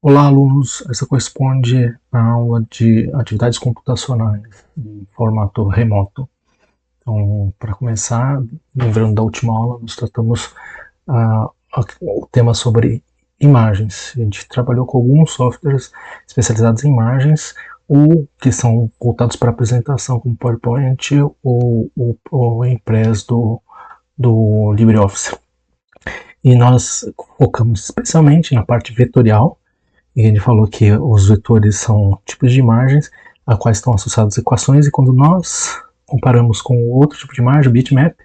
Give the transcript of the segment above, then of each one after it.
Olá, alunos. Essa corresponde à aula de atividades computacionais em formato remoto. Então, para começar, lembrando da última aula, nós tratamos o tema sobre imagens. A gente trabalhou com alguns softwares especializados em imagens ou que são voltados para apresentação, como PowerPoint ou o Impress do LibreOffice. E nós focamos especialmente na parte vetorial. E ele falou que os vetores são tipos de imagens a quais estão associadas equações, e quando nós comparamos com outro tipo de imagem, o bitmap,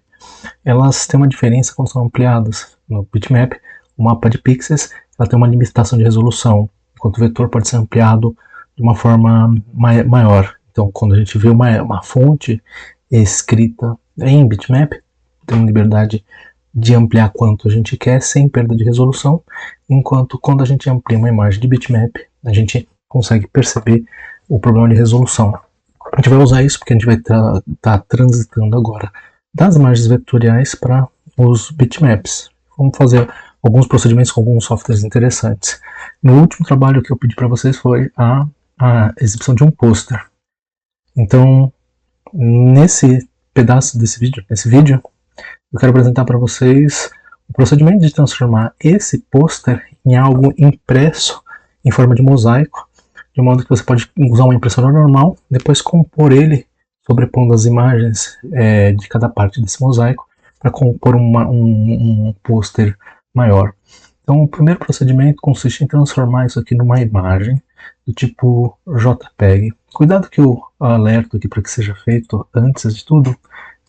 elas têm uma diferença quando são ampliadas. No bitmap, o mapa de pixels ela tem uma limitação de resolução, enquanto o vetor pode ser ampliado de uma forma maior. Então, quando a gente vê uma fonte escrita em bitmap, tem uma liberdade de ampliar quanto a gente quer sem perda de resolução, enquanto quando a gente amplia uma imagem de bitmap, a gente consegue perceber o problema de resolução. A gente vai usar isso porque a gente vai estar transitando agora das imagens vetoriais para os bitmaps. Vamos fazer alguns procedimentos com alguns softwares interessantes. No último trabalho que eu pedi para vocês foi a exibição de um pôster. Então, nesse pedaço desse vídeo, eu quero apresentar para vocês o procedimento de transformar esse pôster em algo impresso em forma de mosaico, de modo que você pode usar uma impressora normal, depois compor ele sobrepondo as imagens de cada parte desse mosaico para compor um pôster maior. Então, o primeiro procedimento consiste em transformar isso aqui numa imagem do tipo JPEG. Cuidado que eu alerto aqui para que seja feito antes de tudo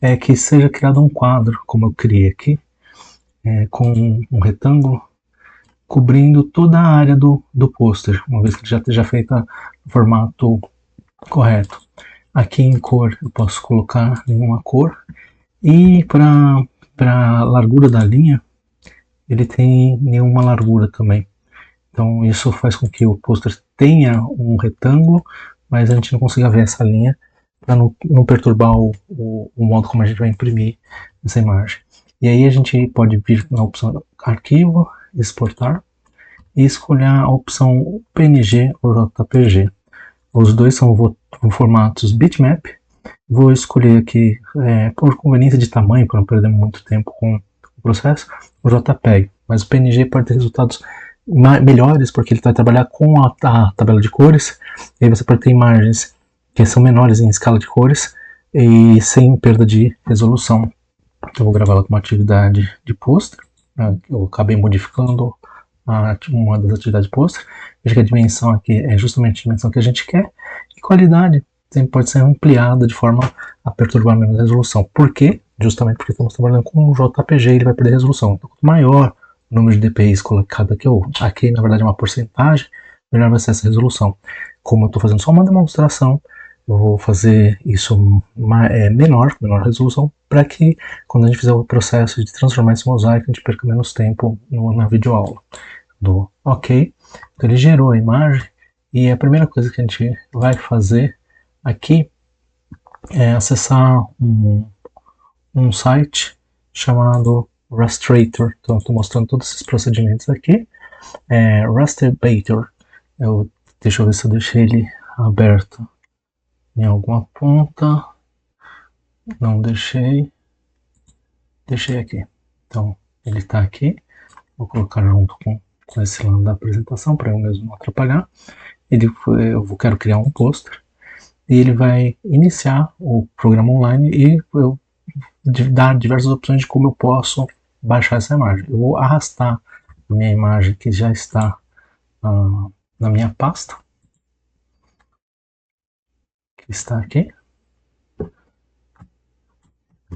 é que seja criado um quadro, como eu criei aqui, com um retângulo cobrindo toda a área do pôster, uma vez que já esteja feita no formato correto. Aqui em cor eu posso colocar nenhuma cor, e para a largura da linha ele tem nenhuma largura também. Então isso faz com que o pôster tenha um retângulo, mas a gente não consiga ver essa linha, para não perturbar o modo como a gente vai imprimir essa imagem. E aí a gente pode vir na opção Arquivo, Exportar, e escolher a opção PNG ou JPG. Os dois são formatos bitmap. Vou escolher aqui, por conveniência de tamanho, para não perder muito tempo com o processo, o JPEG. Mas o PNG pode ter resultados melhores, porque ele vai trabalhar com a tabela de cores, e aí você pode ter imagens que são menores em escala de cores e sem perda de resolução. Então eu vou gravar ela com uma atividade de pôster. Eu acabei modificando uma das atividades de pôster. Veja que a dimensão aqui é justamente a dimensão que a gente quer, e qualidade sempre pode ser ampliada de forma a perturbar menos a resolução. Por quê? Justamente porque estamos trabalhando com um JPG, ele vai perder resolução. Então, quanto maior o número de DPIs colocado aqui na verdade é uma porcentagem, melhor vai ser essa resolução. Como eu estou fazendo só uma demonstração, eu vou fazer isso menor resolução, para que quando a gente fizer o processo de transformar esse mosaico, a gente perca menos tempo na videoaula. Dou OK. Então ele gerou a imagem, e a primeira coisa que a gente vai fazer aqui é acessar um site chamado Rastrator. Então eu estou mostrando todos esses procedimentos aqui. Rastrator. Deixa eu ver se eu deixei ele aberto em alguma ponta. Não deixei. Deixei aqui. Então ele está aqui. Vou colocar junto com esse lado da apresentação para eu mesmo não atrapalhar. Eu quero criar um pôster, e ele vai iniciar o programa online e eu dar diversas opções de como eu posso baixar essa imagem. Eu vou arrastar a minha imagem que já está na minha pasta, que está aqui.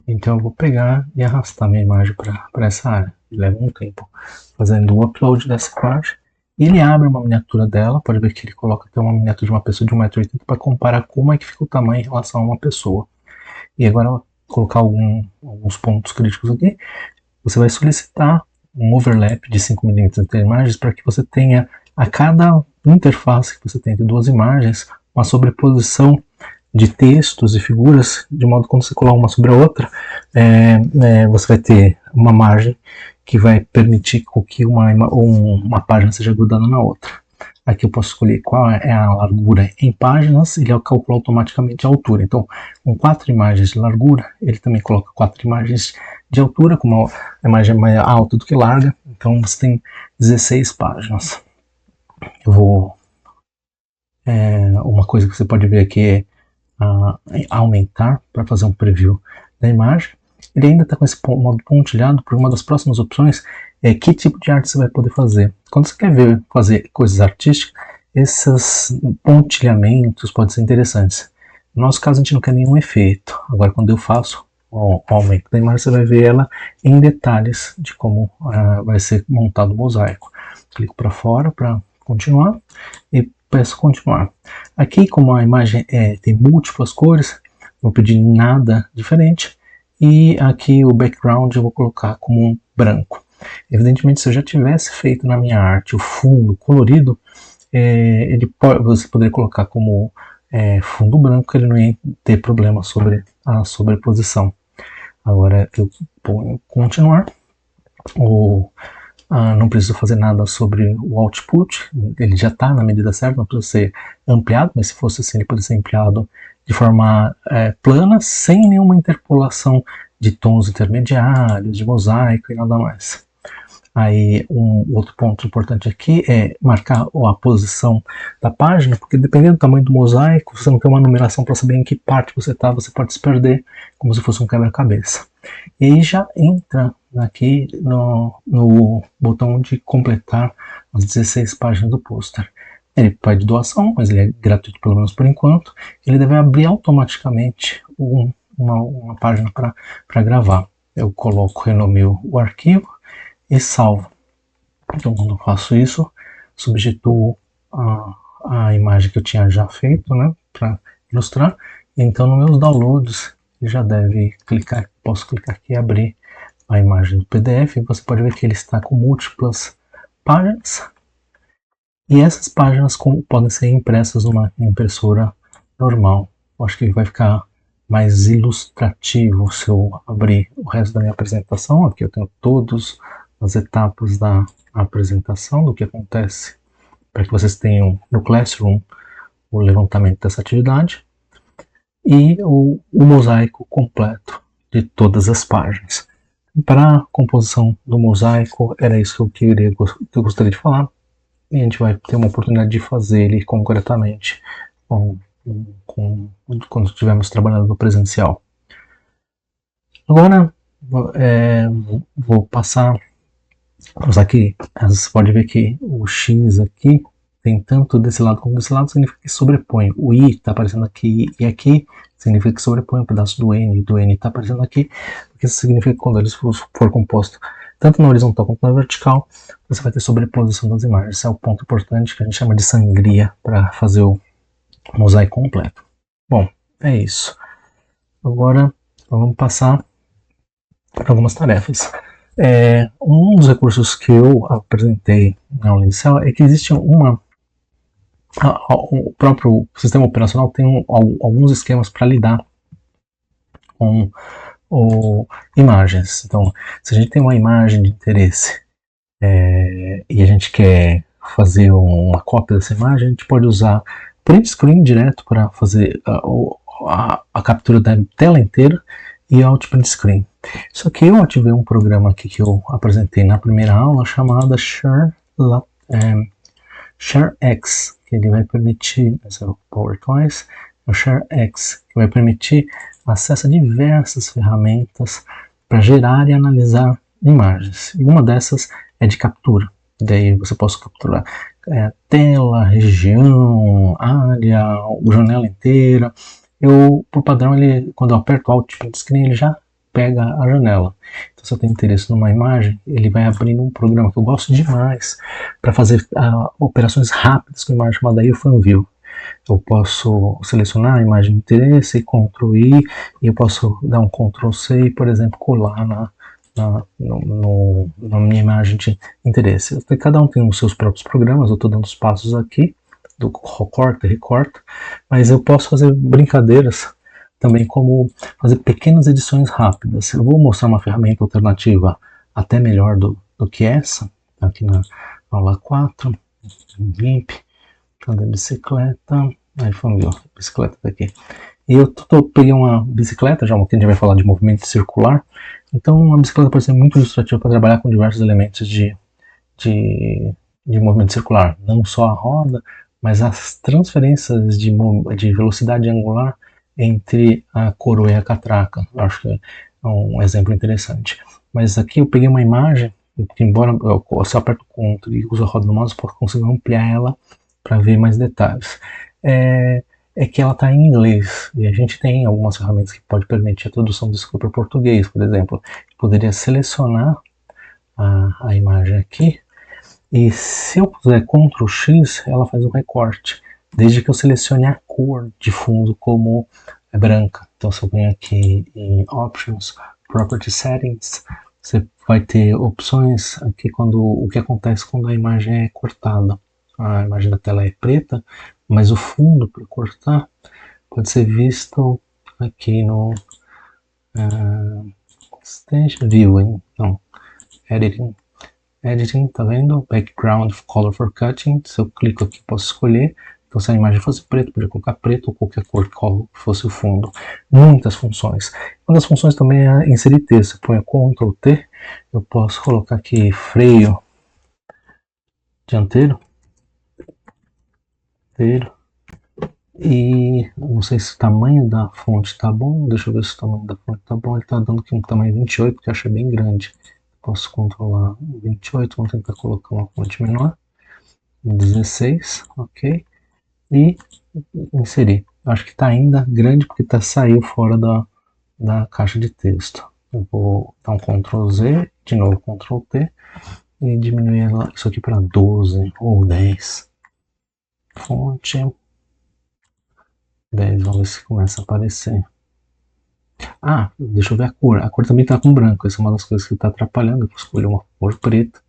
Então eu vou pegar e arrastar minha imagem para essa área. Leva um tempo fazendo o upload dessa imagem, e ele abre uma miniatura dela. Pode ver que ele coloca até uma miniatura de uma pessoa de 1,80 m para comparar como é que fica o tamanho em relação a uma pessoa. E agora eu vou colocar alguns pontos críticos aqui. Você vai solicitar um overlap de 5 mm entre imagens, para que você tenha a cada interface que você tem entre duas imagens uma sobreposição de textos e figuras, de modo que quando você colar uma sobre a outra, você vai ter uma margem que vai permitir que uma página seja grudada na outra. Aqui eu posso escolher qual é a largura em páginas, ele calcula automaticamente a altura. Então, com 4 imagens de largura, ele também coloca 4 imagens de altura, com uma imagem mais alta do que larga. Então, você tem 16 páginas. Eu vou... uma coisa que você pode ver aqui é aumentar para fazer um preview da imagem. Ele ainda está com esse modo pontilhado, porque uma das próximas opções é que tipo de arte você vai poder fazer. Quando você quer ver fazer coisas artísticas, esses pontilhamentos podem ser interessantes. No nosso caso, a gente não quer nenhum efeito. Agora, quando eu faço o aumento da imagem, você vai ver ela em detalhes de como vai ser montado o mosaico. Clico para fora para continuar e peço continuar. Aqui, como a imagem tem múltiplas cores, não vou pedir nada diferente. E aqui o background eu vou colocar como um branco. Evidentemente, se eu já tivesse feito na minha arte o fundo colorido, você poderia colocar como fundo branco, ele não ia ter problema sobre a sobreposição. Agora eu ponho continuar. Não preciso fazer nada sobre o output, ele já está na medida certa, não precisa ser ampliado, mas se fosse assim ele poderia ser ampliado de forma plana, sem nenhuma interpolação de tons intermediários, de mosaico e nada mais. Aí outro ponto importante aqui é marcar a posição da página, porque dependendo do tamanho do mosaico, você não tem uma numeração para saber em que parte você está, você pode se perder como se fosse um quebra-cabeça. E aí já entra aqui no botão de completar as 16 páginas do pôster. Ele pede de doação, mas ele é gratuito pelo menos por enquanto. Ele deve abrir automaticamente uma página para gravar. Eu coloco, renomeio o arquivo e salvo. Então, quando eu faço isso, substituo a imagem que eu tinha já feito, né, para ilustrar. Então, nos meus downloads, já deve clicar, posso clicar aqui e abrir a imagem do PDF. Você pode ver que ele está com múltiplas páginas. E essas páginas podem ser impressas numa impressora normal. Eu acho que vai ficar mais ilustrativo se eu abrir o resto da minha apresentação. Aqui eu tenho todas as etapas da apresentação, do que acontece, para que vocês tenham no Classroom o levantamento dessa atividade. E o mosaico completo de todas as páginas. Para a composição do mosaico, era isso que eu gostaria de falar. E a gente vai ter uma oportunidade de fazer ele concretamente quando estivermos trabalhando no presencial. Agora vou passar aqui. Você pode ver que o X aqui tem tanto desse lado como desse lado, significa que sobrepõe. O I está aparecendo aqui e aqui, significa que sobrepõe um pedaço do N, e do N está aparecendo aqui, porque isso significa que quando eles for composto tanto na horizontal quanto na vertical, você vai ter sobreposição das imagens. Esse é o ponto importante que a gente chama de sangria para fazer o mosaico completo. Bom, é isso. Agora vamos passar para algumas tarefas. Um dos recursos que eu apresentei na aula inicial é que existe o próprio sistema operacional tem alguns esquemas para lidar com imagens. Então, se a gente tem uma imagem de interesse e a gente quer fazer uma cópia dessa imagem, a gente pode usar print screen direto para fazer a captura da tela inteira e Alt Print Screen. Só que eu ativei um programa aqui que eu apresentei na primeira aula chamada ShareX, que ele vai permitir, esse é o PowerToys, o ShareX, que vai permitir acesso a diversas ferramentas para gerar e analisar imagens. E uma dessas é de captura. Daí você pode capturar tela, região, área, janela inteira. Por padrão, quando eu aperto o Alt Print Screen, ele já pega a janela. Então, se eu tenho interesse numa imagem, ele vai abrir um programa que eu gosto demais para fazer operações rápidas com a imagem chamada Irfan View. Eu posso selecionar a imagem de interesse, Ctrl I, e eu posso dar um Ctrl C e, por exemplo, colar na minha imagem de interesse. Cada um tem os seus próprios programas, eu estou dando os passos aqui, do corta e recorta, mas eu posso fazer brincadeiras também, como fazer pequenas edições rápidas. Eu vou mostrar uma ferramenta alternativa até melhor do que essa, aqui na aula 4, GIMP. Cadê a bicicleta? Aí viu, bicicleta daqui. E eu peguei uma bicicleta, já que a gente vai falar de movimento circular. Então, uma bicicleta pode ser muito ilustrativa para trabalhar com diversos elementos de, de movimento circular. Não só a roda, mas as transferências de velocidade angular entre a coroa e a catraca. Eu acho que é um exemplo interessante. Mas aqui eu peguei uma imagem, que embora eu só aperto o Ctrl e uso a roda no mouse, eu consigo ampliar ela para ver mais detalhes. É que ela está em inglês e a gente tem algumas ferramentas que podem permitir a tradução disso para português, por exemplo. Eu poderia selecionar a imagem aqui e se eu puser Ctrl X, ela faz um recorte, desde que eu selecione a cor de fundo como é branca. Então se eu venho aqui em Options, Property Settings, você vai ter opções aqui o que acontece quando a imagem é cortada. A imagem da tela é preta, mas o fundo para cortar pode ser visto aqui no Stage Viewing, não, Editing, tá vendo? Background Color for Cutting. Se eu clico aqui, posso escolher. Então, se a imagem fosse preta, eu poderia colocar preto ou qualquer cor que fosse o fundo. Muitas funções. Uma das funções também é inserir texto. Eu ponho Ctrl T, eu posso colocar aqui freio dianteiro. E não sei se o tamanho da fonte tá bom. Deixa eu ver se o tamanho da fonte tá bom. Ele tá dando aqui um tamanho 28, que eu acho bem grande. Posso controlar 28, vamos tentar colocar uma fonte menor. 16, ok. E inserir. Acho que está ainda grande porque saiu fora da caixa de texto. Eu vou dar um Ctrl Z, de novo Ctrl T e diminuir isso aqui para 12 ou 10. Fonte 10, vamos ver se começa a aparecer. Ah, deixa eu ver a cor. A cor também está com branco, essa é uma das coisas que está atrapalhando. Eu escolhi uma cor preta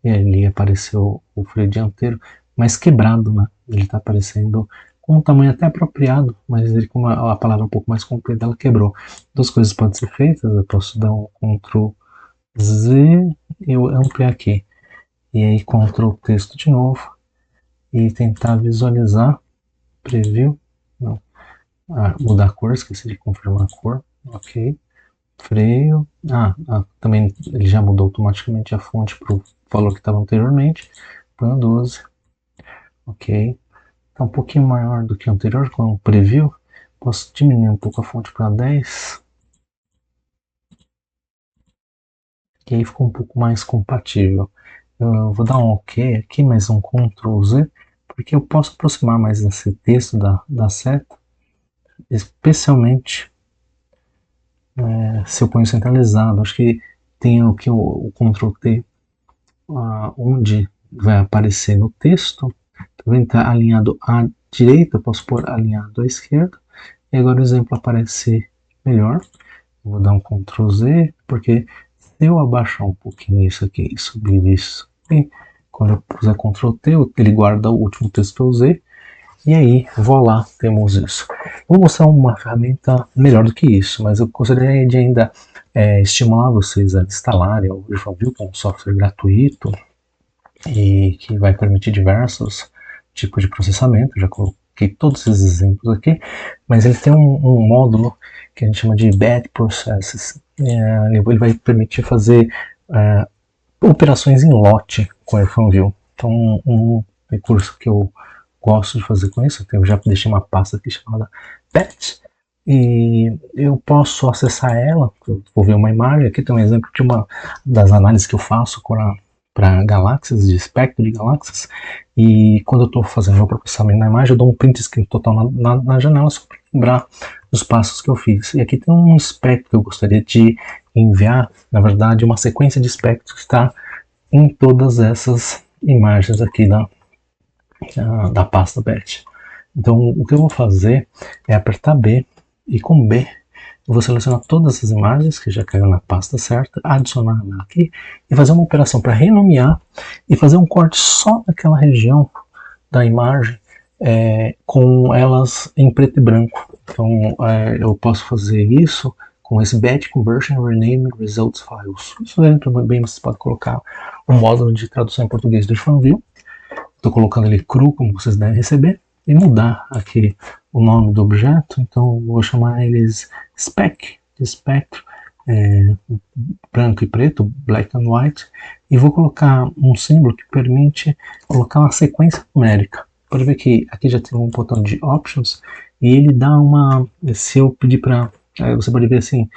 e ali apareceu o freio dianteiro, mas quebrado, né? Ele está aparecendo com um tamanho até apropriado, mas ele, como a palavra é um pouco mais comprida, ela quebrou. Duas coisas podem ser feitas, eu posso dar um Ctrl Z e eu ampliar aqui. E aí Ctrl texto de novo e tentar visualizar, preview, não, mudar a cor, esqueci de confirmar a cor, ok. Freio, também ele já mudou automaticamente a fonte para o valor que estava anteriormente, põe 12, ok. Está um pouquinho maior do que o anterior, com o preview. Posso diminuir um pouco a fonte para 10. E aí ficou um pouco mais compatível. Eu vou dar um OK aqui, mais um Ctrl Z, porque eu posso aproximar mais desse texto da seta, especialmente se eu ponho centralizado. Acho que tem aqui o Ctrl T, onde vai aparecer no texto. Também está alinhado à direita, eu posso pôr alinhado à esquerda. E agora o exemplo aparece melhor. Vou dar um Ctrl Z, porque se eu abaixar um pouquinho isso aqui e subir isso, e quando eu puser Ctrl T, ele guarda o último texto que eu usei. E aí, voilá, temos isso. Vou mostrar uma ferramenta melhor do que isso, mas eu gostaria de ainda estimular vocês a instalarem o Visual View, que é um software gratuito e que vai permitir diversos tipos de processamento. Já coloquei todos esses exemplos aqui, mas ele tem um módulo que a gente chama de Batch Processes. Ele vai permitir fazer operações em lote com o FunView. Então, um recurso que eu gosto de fazer com isso, eu já deixei uma pasta aqui chamada Batch, e eu posso acessar ela. Eu vou ver uma imagem. Aqui tem um exemplo de uma das análises que eu faço para galáxias, de espectro de galáxias, e quando eu estou fazendo o processamento da imagem, eu dou um print screen total na janela, só para lembrar dos passos que eu fiz. E aqui tem um espectro que eu gostaria de enviar, na verdade, uma sequência de espectros que está em todas essas imagens aqui da pasta Batch. Então, o que eu vou fazer é apertar B, e com B eu vou selecionar todas essas imagens que já caíram na pasta certa, adicionar aqui e fazer uma operação para renomear e fazer um corte só naquela região da imagem com elas em preto e branco. Então eu posso fazer isso com esse Batch Conversion Rename Results Files. Isso dentro também você pode colocar um módulo de tradução em português do FunView. Estou colocando ele cru, como vocês devem receber, e mudar aqui o nome do objeto. Então vou chamar eles spec, de espectro, branco e preto, black and white, e vou colocar um símbolo que permite colocar uma sequência numérica. Pode ver que aqui já tem um botão de options e ele dá uma, se eu pedir para, você pode ver assim,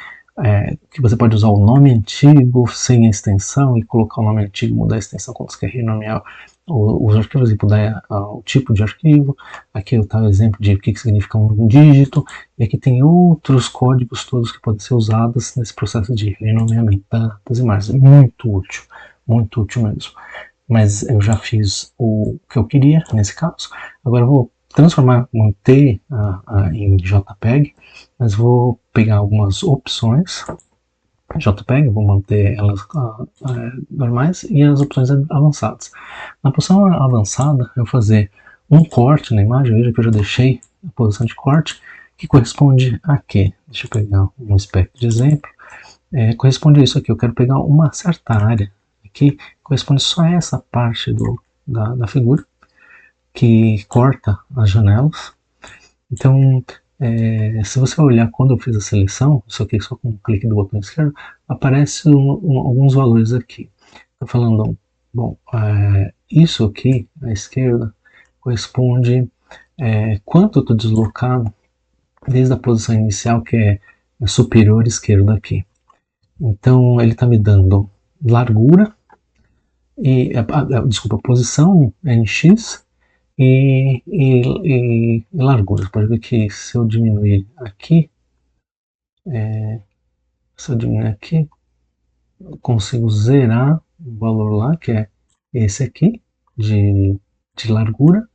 que você pode usar o nome antigo sem a extensão e colocar o nome antigo, mudar a extensão quando você quer renomear os arquivos e mudar o tipo de arquivo. Aqui está o exemplo de o que significa um dígito, e aqui tem outros códigos todos que podem ser usados nesse processo de renomeamento das imagens. Muito útil mesmo. Mas eu já fiz o que eu queria nesse caso. Agora eu vou transformar, manter em JPEG, mas vou pegar algumas opções JPEG, vou manter elas normais e as opções avançadas. Na posição avançada, eu vou fazer um corte na imagem, veja que eu já deixei a posição de corte, que corresponde a quê? Deixa eu pegar um espectro de exemplo. Corresponde a isso aqui, eu quero pegar uma certa área aqui, corresponde só a essa parte da figura, que corta as janelas. Então, se você olhar quando eu fiz a seleção, isso aqui só com um clique do botão esquerdo, aparece alguns valores aqui. Estou falando, bom, isso aqui à esquerda corresponde quanto eu estou deslocado desde a posição inicial, que é superior esquerda aqui. Então ele está me dando largura e desculpa, posição em x e largura. Você pode ver que se eu diminuir aqui, eu consigo zerar o valor lá, que é esse aqui de largura,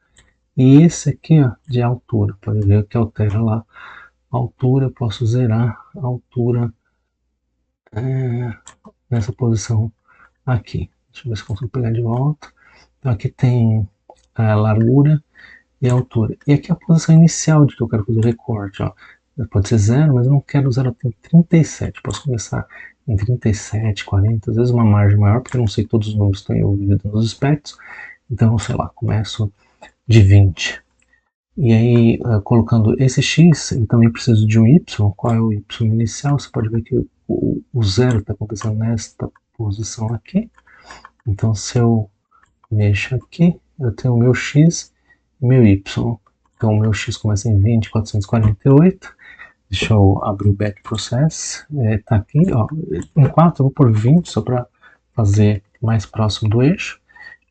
e esse aqui, ó, de altura. Pode ver que altera lá a altura. Eu posso zerar a altura nessa posição aqui. Deixa eu ver se consigo pegar de volta. Então aqui tem a largura e a altura. E aqui é a posição inicial de que eu quero fazer o recorte. Ó. Pode ser 0, mas eu não quero 0 até 37. Posso começar em 37, 40, às vezes uma margem maior, porque eu não sei que todos os números estão envolvidos nos espectros. Então, sei lá, começo de 20. E aí, colocando esse x, eu também preciso de um y. Qual é o y inicial? Você pode ver que o 0 está acontecendo nesta posição aqui. Então, se eu mexo aqui, eu tenho o meu x e meu y. Então, o meu x começa em 20,448. Deixa eu abrir o back process. Tá aqui, ó. Em 4 eu vou por 20, só para fazer mais próximo do eixo.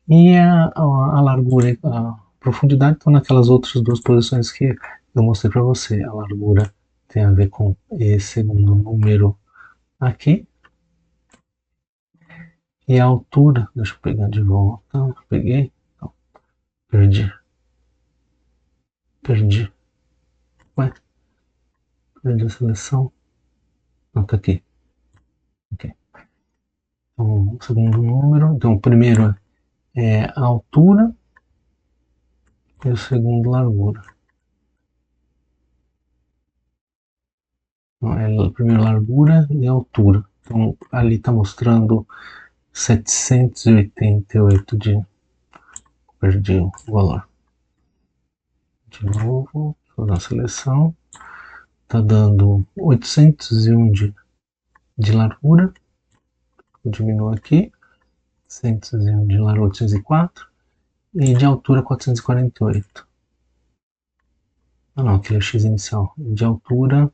E a largura, a profundidade estão naquelas outras duas posições que eu mostrei para você. A largura tem a ver com esse segundo número aqui. E a altura, deixa eu pegar de volta. Peguei? Não, perdi. Ué? Perdi a seleção. Não, tá aqui. Ok. Então, o segundo número. Então, o primeiro é a altura. E o segundo, largura. Então, é a primeira largura e a altura. Então, ali está mostrando 788 de... Perdi o valor. De novo, vou fazer a seleção. Está dando 801 de largura. Eu diminuo aqui. 801 de largura, 804. E de altura, 448. Ah não, aquele é o x inicial. De altura,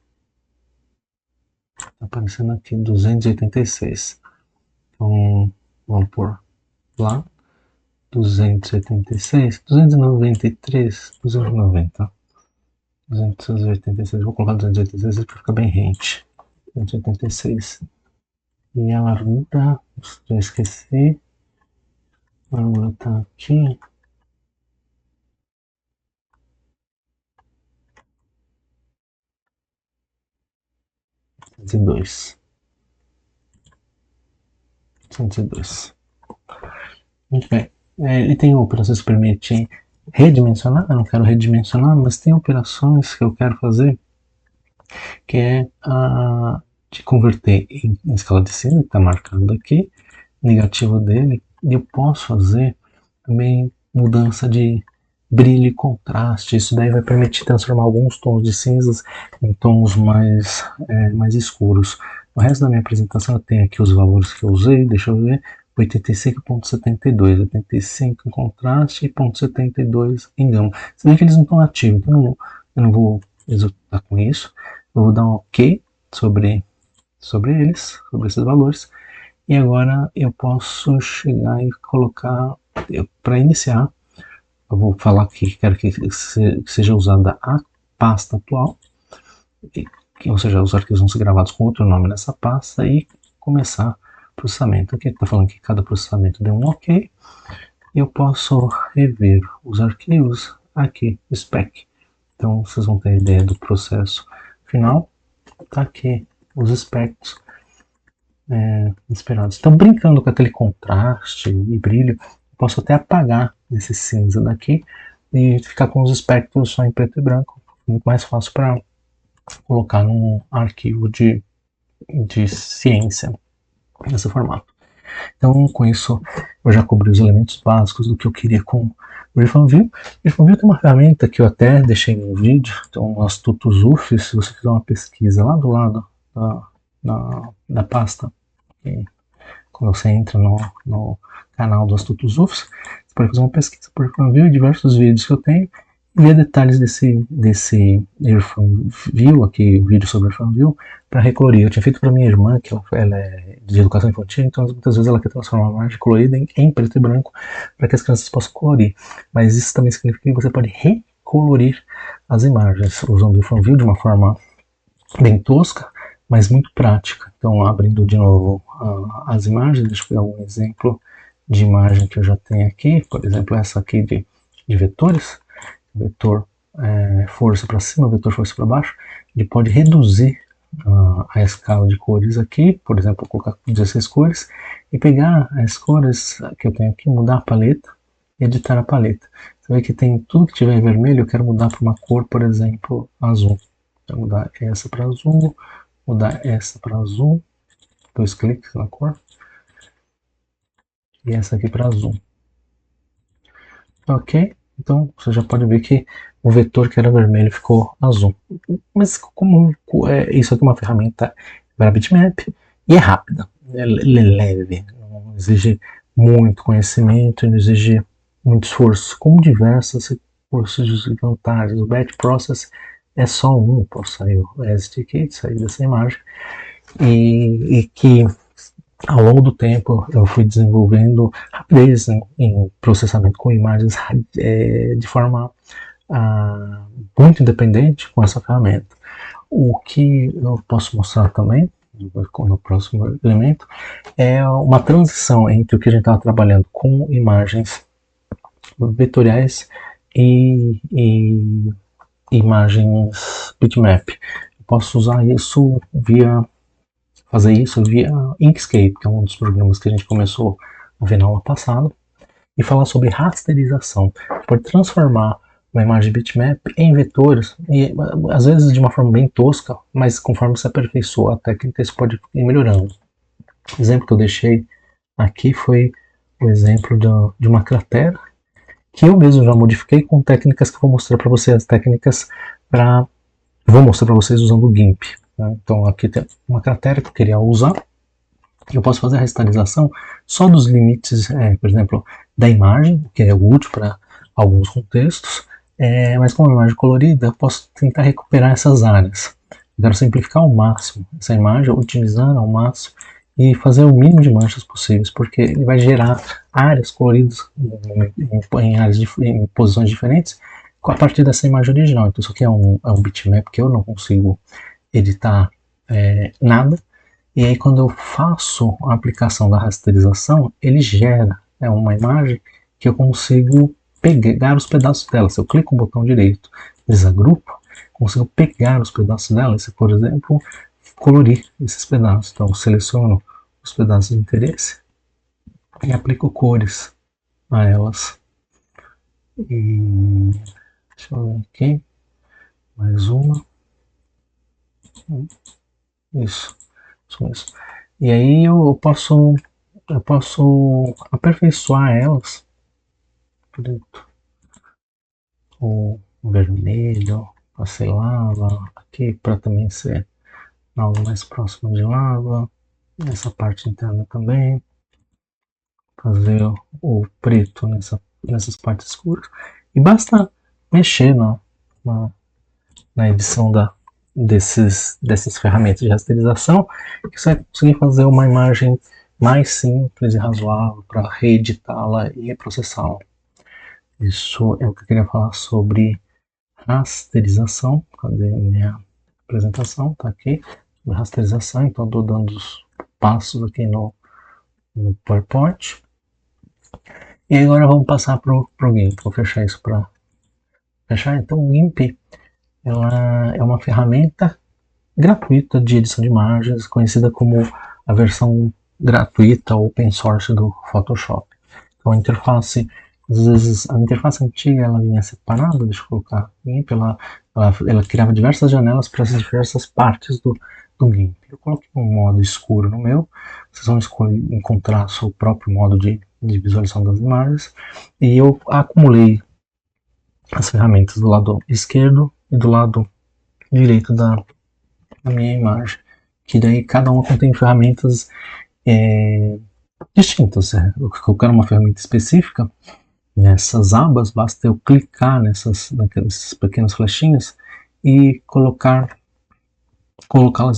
está aparecendo aqui 286. Então, vamos por lá. 286, 293, 290. 286, vou colocar 286 para ficar bem rente. 286. E a largura, já esqueci. A largura está aqui. $102. Muito bem. Ele tem operações que permitem redimensionar. Eu não quero redimensionar, mas tem operações que eu quero fazer que é de converter em escala de cinza, que está marcado aqui, negativo dele, e eu posso fazer também mudança de brilho e contraste. Isso daí vai permitir transformar alguns tons de cinzas em tons mais escuros. O resto da minha apresentação eu tenho aqui os valores que eu usei, deixa eu ver, 85.72, 85 em contraste e 0.72 em gama. Você vê que eles não estão ativos, então eu não vou executar com isso. Eu vou dar um OK sobre esses valores. E agora eu posso chegar e colocar, para iniciar, eu vou falar que quero que seja usada a pasta atual, ou seja, os arquivos vão ser gravados com outro nome nessa pasta e começar o processamento. Aqui está falando que cada processamento deu um OK. Eu posso rever os arquivos aqui, spec. Então vocês vão ter a ideia do processo final. Está aqui os specs esperados. Então, brincando com aquele contraste e brilho, eu posso até apagar esse cinza daqui e ficar com os espectros só em preto e branco. Muito mais fácil para colocar num arquivo de ciência nesse formato. Então, com isso, eu já cobri os elementos básicos do que eu queria com o RiffAndView. O RiffAndView tem uma ferramenta que eu até deixei no vídeo, então, o Astuto ZUF, se você fizer uma pesquisa lá do lado da pasta, quando você entra no canal do Astuto ZUF, você pode fazer uma pesquisa por RiffAndView, diversos vídeos que eu tenho, e ver detalhes desse RiffAndView, aqui, vídeo sobre RiffAndView, para recolorir. Eu tinha feito para minha irmã, que ela é de educação infantil, então muitas vezes ela quer transformar a imagem colorida em preto e branco para que as crianças possam colorir. Mas isso também significa que você pode recolorir as imagens usando o RiffAndView de uma forma bem tosca, mas muito prática. Então, abrindo de novo as imagens, deixa eu pegar um exemplo de imagem que eu já tenho aqui, por exemplo, essa aqui de vetores, vetor força para cima, vetor força para baixo. Ele pode reduzir a escala de cores aqui, por exemplo, colocar 16 cores, e pegar as cores que eu tenho aqui, mudar a paleta, e editar a paleta. Você vê que tem tudo que tiver em vermelho, eu quero mudar para uma cor, por exemplo, azul. Vou mudar essa para azul, mudar essa para azul, 2 cliques na cor, e essa aqui para azul. Ok? Então você já pode ver que o vetor que era vermelho ficou azul. Mas como isso aqui é uma ferramenta para bitmap e é rápida, é leve, não exige muito conhecimento, não exige muito esforço, como diversos recursos de vantagens. O batch process é só um, posso sair o exit aqui, sair dessa imagem, e que ao longo do tempo eu fui desenvolvendo rapidez em processamento com imagens de forma muito independente com essa ferramenta. O que eu posso mostrar também no próximo elemento é uma transição entre o que a gente estava trabalhando com imagens vetoriais e imagens bitmap. Eu posso usar isso fazer isso via Inkscape, que é um dos programas que a gente começou a ver na aula passada, e falar sobre rasterização. Você pode transformar uma imagem bitmap em vetores, e às vezes de uma forma bem tosca, mas conforme você aperfeiçoa a técnica, isso pode ir melhorando. O exemplo que eu deixei aqui foi o exemplo de uma cratera, que eu mesmo já modifiquei com técnicas que eu vou mostrar para vocês, as técnicas vou mostrar para vocês usando o GIMP. Então aqui tem uma cratera que eu queria usar. Eu posso fazer a rasterização só dos limites, por exemplo, da imagem, que é útil para alguns contextos, mas como é uma imagem colorida, eu posso tentar recuperar essas áreas. Eu quero simplificar ao máximo essa imagem, otimizando ao máximo e fazer o mínimo de manchas possíveis, porque ele vai gerar áreas coloridas em posições diferentes a partir dessa imagem original. Então isso aqui é um bitmap que eu não consigo editar nada, e aí quando eu faço a aplicação da rasterização, ele gera uma imagem que eu consigo pegar os pedaços dela. Se eu clico no botão direito, desagrupo, consigo pegar os pedaços dela, e, por exemplo, colorir esses pedaços. Então eu seleciono os pedaços de interesse e aplico cores a elas. E deixa eu ver aqui, mais uma. Isso mesmo. E aí eu posso aperfeiçoar elas preto, o vermelho, passei lava aqui para também ser algo mais próximo de lava, essa parte interna também, fazer o preto nessas partes escuras, e basta mexer na edição dessas ferramentas de rasterização, que você vai conseguir fazer uma imagem mais simples e razoável para reeditá-la e reprocessá-la. Isso é o que eu queria falar sobre rasterização. Cadê minha apresentação? Tá aqui. Rasterização, então estou dando os passos aqui no PowerPoint. E agora vamos passar para o GIMP. Vou fechar isso para fechar. Então o GIMP ela é uma ferramenta gratuita de edição de imagens, conhecida como a versão gratuita open source do Photoshop. Então a interface, às vezes a interface antiga ela vinha separada, deixa eu colocar GIMP, ela criava diversas janelas para essas diversas partes do GIMP. Eu coloquei um modo escuro no meu, vocês vão encontrar seu próprio modo de visualização das imagens, e eu acumulei as ferramentas do lado esquerdo e do lado direito da minha imagem, que daí cada uma contém ferramentas distintas. Eu quero uma ferramenta específica, nessas abas basta eu clicar nessas pequenas flechinhas e colocá-las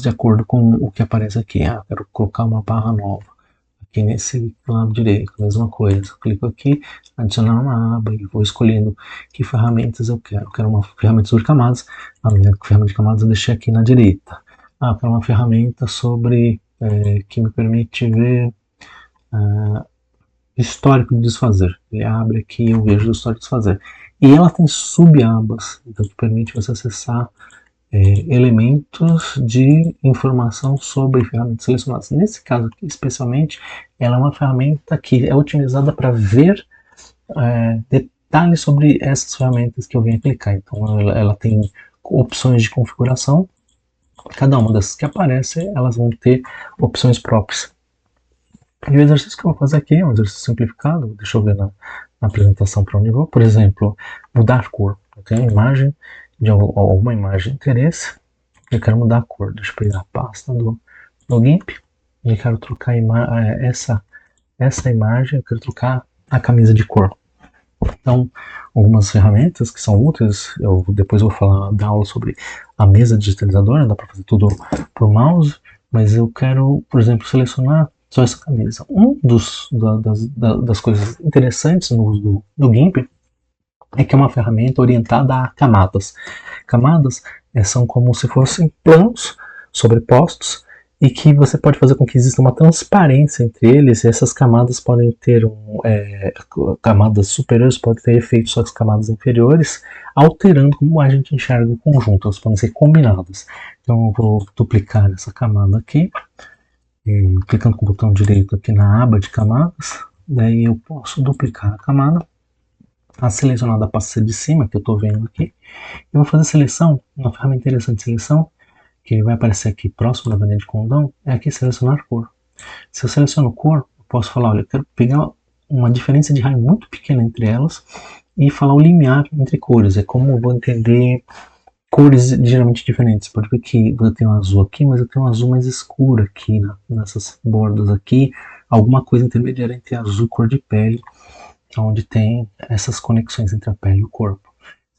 de acordo com o que aparece aqui. Eu quero colocar uma barra nova aqui nesse lado direito, mesma coisa, clico aqui, adicionar uma aba e vou escolhendo que ferramentas eu quero. Eu quero uma ferramenta sobre camadas, a minha ferramenta de camadas eu deixei aqui na direita. Eu quero uma ferramenta sobre que me permite ver histórico de desfazer. Ele abre aqui e eu vejo o histórico de desfazer. E ela tem subabas, então que permite você acessar elementos de informação sobre ferramentas selecionadas. Nesse caso aqui, especialmente, ela é uma ferramenta que é otimizada para ver detalhes sobre essas ferramentas que eu venho clicar. Então ela tem opções de configuração. Cada uma dessas que aparece, elas vão ter opções próprias. E o exercício que eu vou fazer aqui é um exercício simplificado. Deixa eu ver na apresentação para onde eu vou. Por exemplo, mudar cor. Eu tenho uma imagem de alguma imagem de interesse, eu quero mudar a cor. Deixa eu pegar a pasta do GIMP e eu quero trocar essa imagem, eu quero trocar a camisa de cor. Então, algumas ferramentas que são úteis, eu depois vou dar aula sobre a mesa digitalizadora, dá para fazer tudo por mouse, mas eu quero, por exemplo, selecionar só essa camisa. Das coisas interessantes no uso do GIMP é que é uma ferramenta orientada a camadas. Camadas são como se fossem planos sobrepostos e que você pode fazer com que exista uma transparência entre eles, e essas camadas podem ter camadas superiores podem ter efeitos sobre as camadas inferiores, alterando como a gente enxerga o conjunto. Elas podem ser combinadas. Então eu vou duplicar essa camada aqui, clicando com o botão direito aqui na aba de camadas, daí eu posso duplicar a camada. A selecionada passa a ser de cima, que eu estou vendo aqui. Eu vou fazer a seleção, uma ferramenta interessante de seleção, que vai aparecer aqui próximo da varinha de condão, é aqui selecionar cor. Se eu seleciono cor, eu posso falar, olha, eu quero pegar uma diferença de raio muito pequena entre elas e falar o limiar entre cores. É como eu vou entender cores ligeiramente diferentes. Pode ver que eu tenho um azul aqui, mas eu tenho um azul mais escuro aqui, nessas bordas aqui. Alguma coisa intermediária entre azul e cor de pele, onde tem essas conexões entre a pele e o corpo.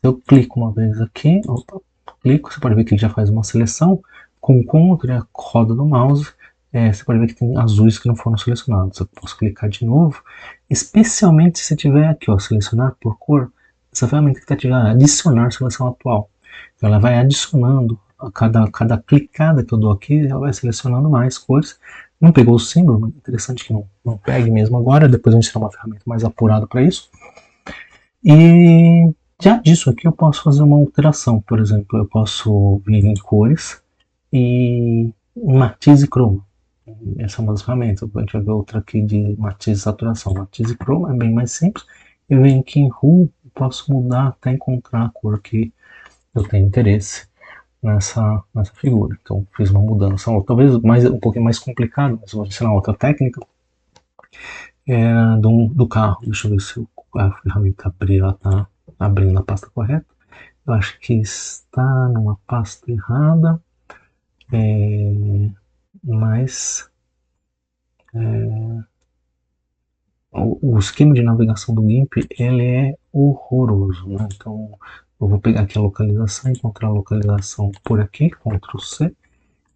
Se eu clico uma vez aqui, você pode ver que ele já faz uma seleção. Com o CTRL e a roda do mouse, você pode ver que tem azuis que não foram selecionados. Eu posso clicar de novo, especialmente se tiver aqui, ó, selecionar por cor, essa ferramenta que está ativando, adicionar seleção atual. Então ela vai adicionando, a cada clicada que eu dou aqui, ela vai selecionando mais cores. Não pegou o símbolo, mas interessante que não pegue mesmo agora, depois a gente terá uma ferramenta mais apurada para isso. E já disso aqui eu posso fazer uma alteração, por exemplo, eu posso vir em cores e matiz e croma. Essa é uma das ferramentas. A gente vai ver outra aqui de matiz e saturação. Matiz e croma é bem mais simples. Eu venho aqui em Hue, posso mudar até encontrar a cor que eu tenho interesse nessa figura. Então fiz uma mudança, talvez um pouquinho mais complicado, mas vou ensinar outra técnica do carro. Deixa eu ver se eu a ferramenta abrir, ela está abrindo na pasta correta. Eu acho que está numa pasta errada, mas o esquema de navegação do GIMP ele é horroroso, né? Então eu vou pegar aqui a localização, encontrar a localização por aqui, Ctrl C,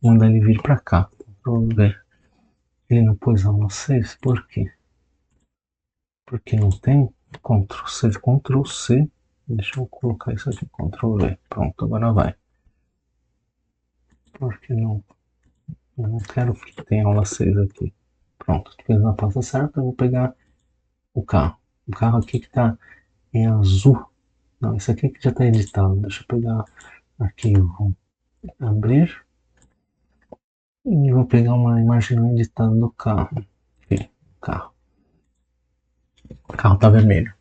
mandar ele vir para cá, Ctrl V. Ele não pôs aula 6, por quê? Porque não tem Ctrl C, Ctrl C. Deixa eu colocar isso aqui, Ctrl V. Pronto, agora vai. Porque não, eu não quero que tenha aula 6 aqui. Pronto, fez na pasta certa, eu vou pegar o carro. O carro aqui que está em azul. Não, esse aqui que já está editado. Deixa eu pegar arquivo, abrir. E vou pegar uma imagem editada do carro. Aqui, carro. O carro está vermelho.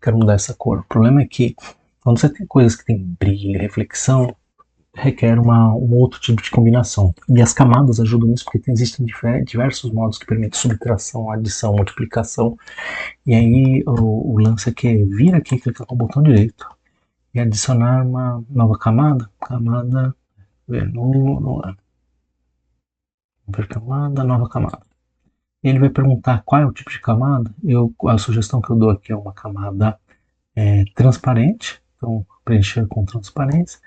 Quero mudar essa cor. O problema é que quando você tem coisas que tem brilho, reflexão, requer um outro tipo de combinação. E as camadas ajudam nisso porque existem diversos modos que permitem subtração, adição, multiplicação. E aí o lance aqui é vir aqui, clicar com o botão direito e adicionar uma nova camada. Camada, nova camada. E ele vai perguntar qual é o tipo de camada. A sugestão que eu dou aqui é uma camada transparente. Então, preencher com transparência.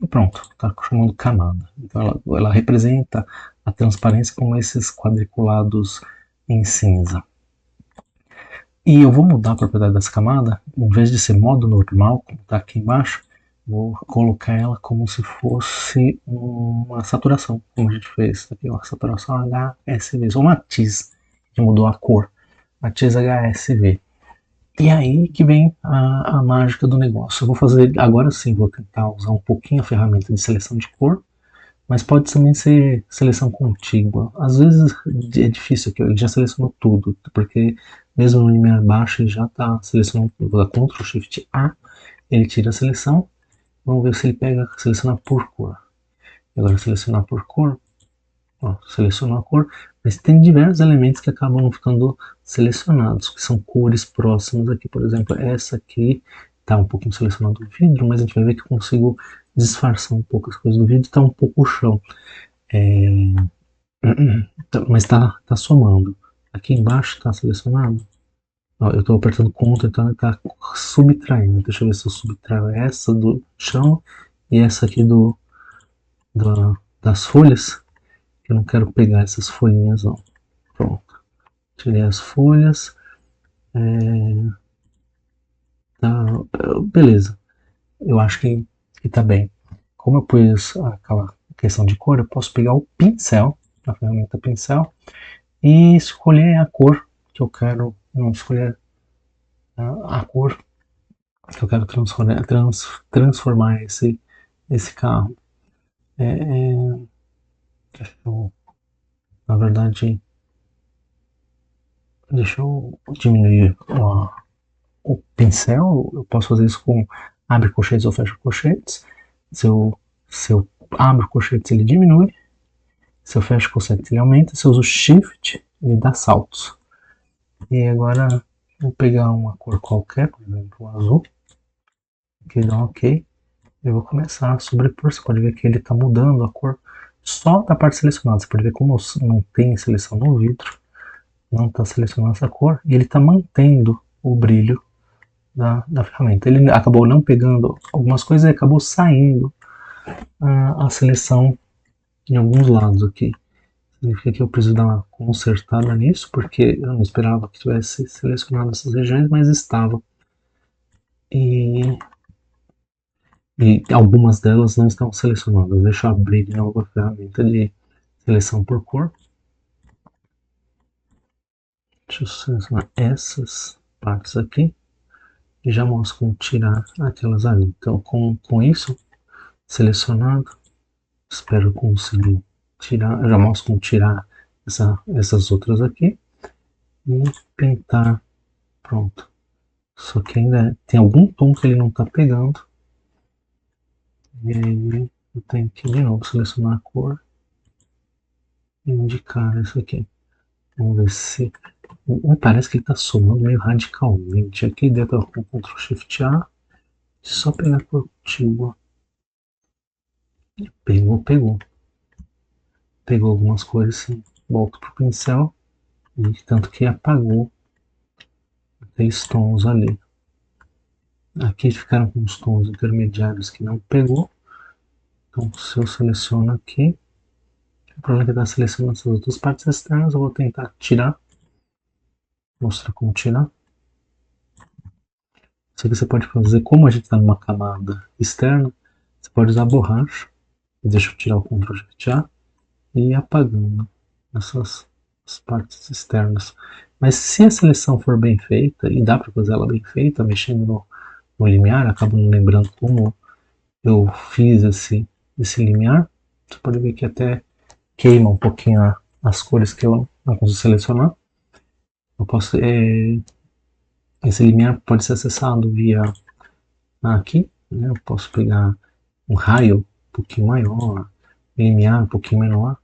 E pronto, está chamando camada. Então ela representa a transparência como esses quadriculados em cinza. E eu vou mudar a propriedade dessa camada, em vez de ser modo normal, como está aqui embaixo, vou colocar ela como se fosse uma saturação, como a gente fez aqui, uma saturação HSV, ou uma matiz, que mudou a cor, matiz HSV. E aí que vem a mágica do negócio. Eu vou fazer, agora sim, vou tentar usar um pouquinho a ferramenta de seleção de cor, mas pode também ser seleção contígua. Às vezes é difícil aqui, ele já selecionou tudo, porque mesmo no limiar baixo ele já está selecionando tudo. Vou dar Ctrl Shift A, ele tira a seleção, vamos ver se ele pega selecionar por cor. Agora selecionar por cor, ó, selecionou a cor, mas tem diversos elementos que acabam ficando selecionados, que são cores próximas aqui. Por exemplo, essa aqui está um pouquinho selecionado o vidro, mas a gente vai ver que eu consigo disfarçar um pouco as coisas do vidro, está um pouco o chão. Mas está somando. Aqui embaixo está selecionado. Ó, eu estou apertando Ctrl, então ele está subtraindo. Deixa eu ver se eu subtraio essa do chão e essa aqui das folhas. Eu não quero pegar essas folhinhas não. Pronto. Tirei as folhas. Tá, beleza. Eu acho que tá bem. Como eu pus aquela questão de cor, eu posso pegar o pincel, a ferramenta pincel, e escolher a cor que eu quero. Não, escolher a cor que eu quero transformar esse carro. Na verdade, deixa eu diminuir o pincel. Eu posso fazer isso com abre colchetes ou fecha colchetes. Se eu abro colchetes, ele diminui. Se eu fecho colchetes, ele aumenta. Se eu uso Shift, ele dá saltos. E agora vou pegar uma cor qualquer, por exemplo, o azul. Aqui dá um OK. Eu vou começar a sobrepor. Você pode ver que ele está mudando a cor só da parte selecionada. Você pode ver como não tem seleção no vidro, não está selecionando essa cor, e ele está mantendo o brilho da ferramenta. Ele acabou não pegando algumas coisas e acabou saindo a seleção em alguns lados aqui. Significa que eu preciso dar uma consertada nisso, porque eu não esperava que tivesse selecionado essas regiões, mas estava. E algumas delas não estão selecionadas. Deixa eu abrir de novo a ferramenta de seleção por cor. Deixa eu selecionar essas partes aqui e já mostro como tirar aquelas ali. Então, com isso selecionado, espero conseguir tirar. Eu já mostro como tirar essas outras aqui e pintar. Pronto. Só que ainda tem algum tom que ele não está pegando. E aí eu tenho que de novo selecionar a cor e indicar isso aqui. Vamos ver se... Me parece que ele está somando meio radicalmente. Aqui dentro com Ctrl Shift A. Só pegar por contígua. Pegou. Pegou algumas cores sim. Volto pro pincel. E tanto que apagou aqueles tons ali. Aqui ficaram com os tons intermediários que não pegou. Então se eu seleciono aqui, o problema é que está selecionando essas outras partes externas. Eu vou tentar tirar. Mostrar como tirar. Isso aqui você pode fazer, como a gente está numa camada externa, você pode usar borracha. Deixa eu tirar o Ctrl Shift A e ir apagando essas partes externas. Mas se a seleção for bem feita, e dá para fazer ela bem feita, mexendo no limiar, acabo não lembrando como eu fiz esse limiar, você pode ver que até queima um pouquinho as cores que eu não consigo selecionar. Eu posso, esse limiar pode ser acessado via aqui, né? Eu posso pegar um raio um pouquinho maior, limiar um pouquinho menor.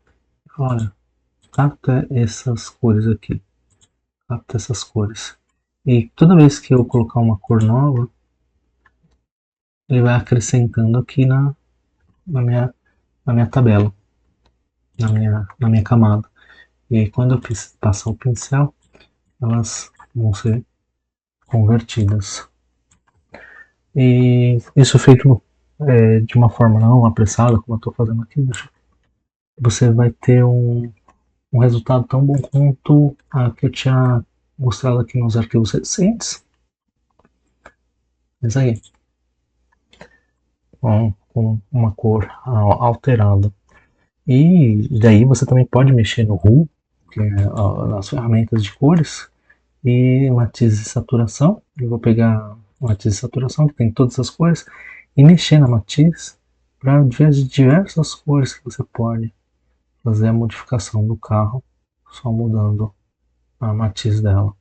Olha, capta essas cores aqui. Capta essas cores. E toda vez que eu colocar uma cor nova, ele vai acrescentando aqui na minha tabela, na minha camada. E aí, quando eu passar o pincel, elas vão ser convertidas. E isso feito de uma forma não apressada, como eu estou fazendo aqui, você vai ter um resultado tão bom quanto a que eu tinha mostrado aqui nos arquivos recentes. Isso aí. Com uma cor alterada. E daí você também pode mexer no RUL, que é nas ferramentas de cores, e matiz e saturação. Eu vou pegar matiz e saturação, que tem todas as cores, e mexer na matiz para ver as diversas cores que você pode fazer a modificação do carro, só mudando a matiz dela.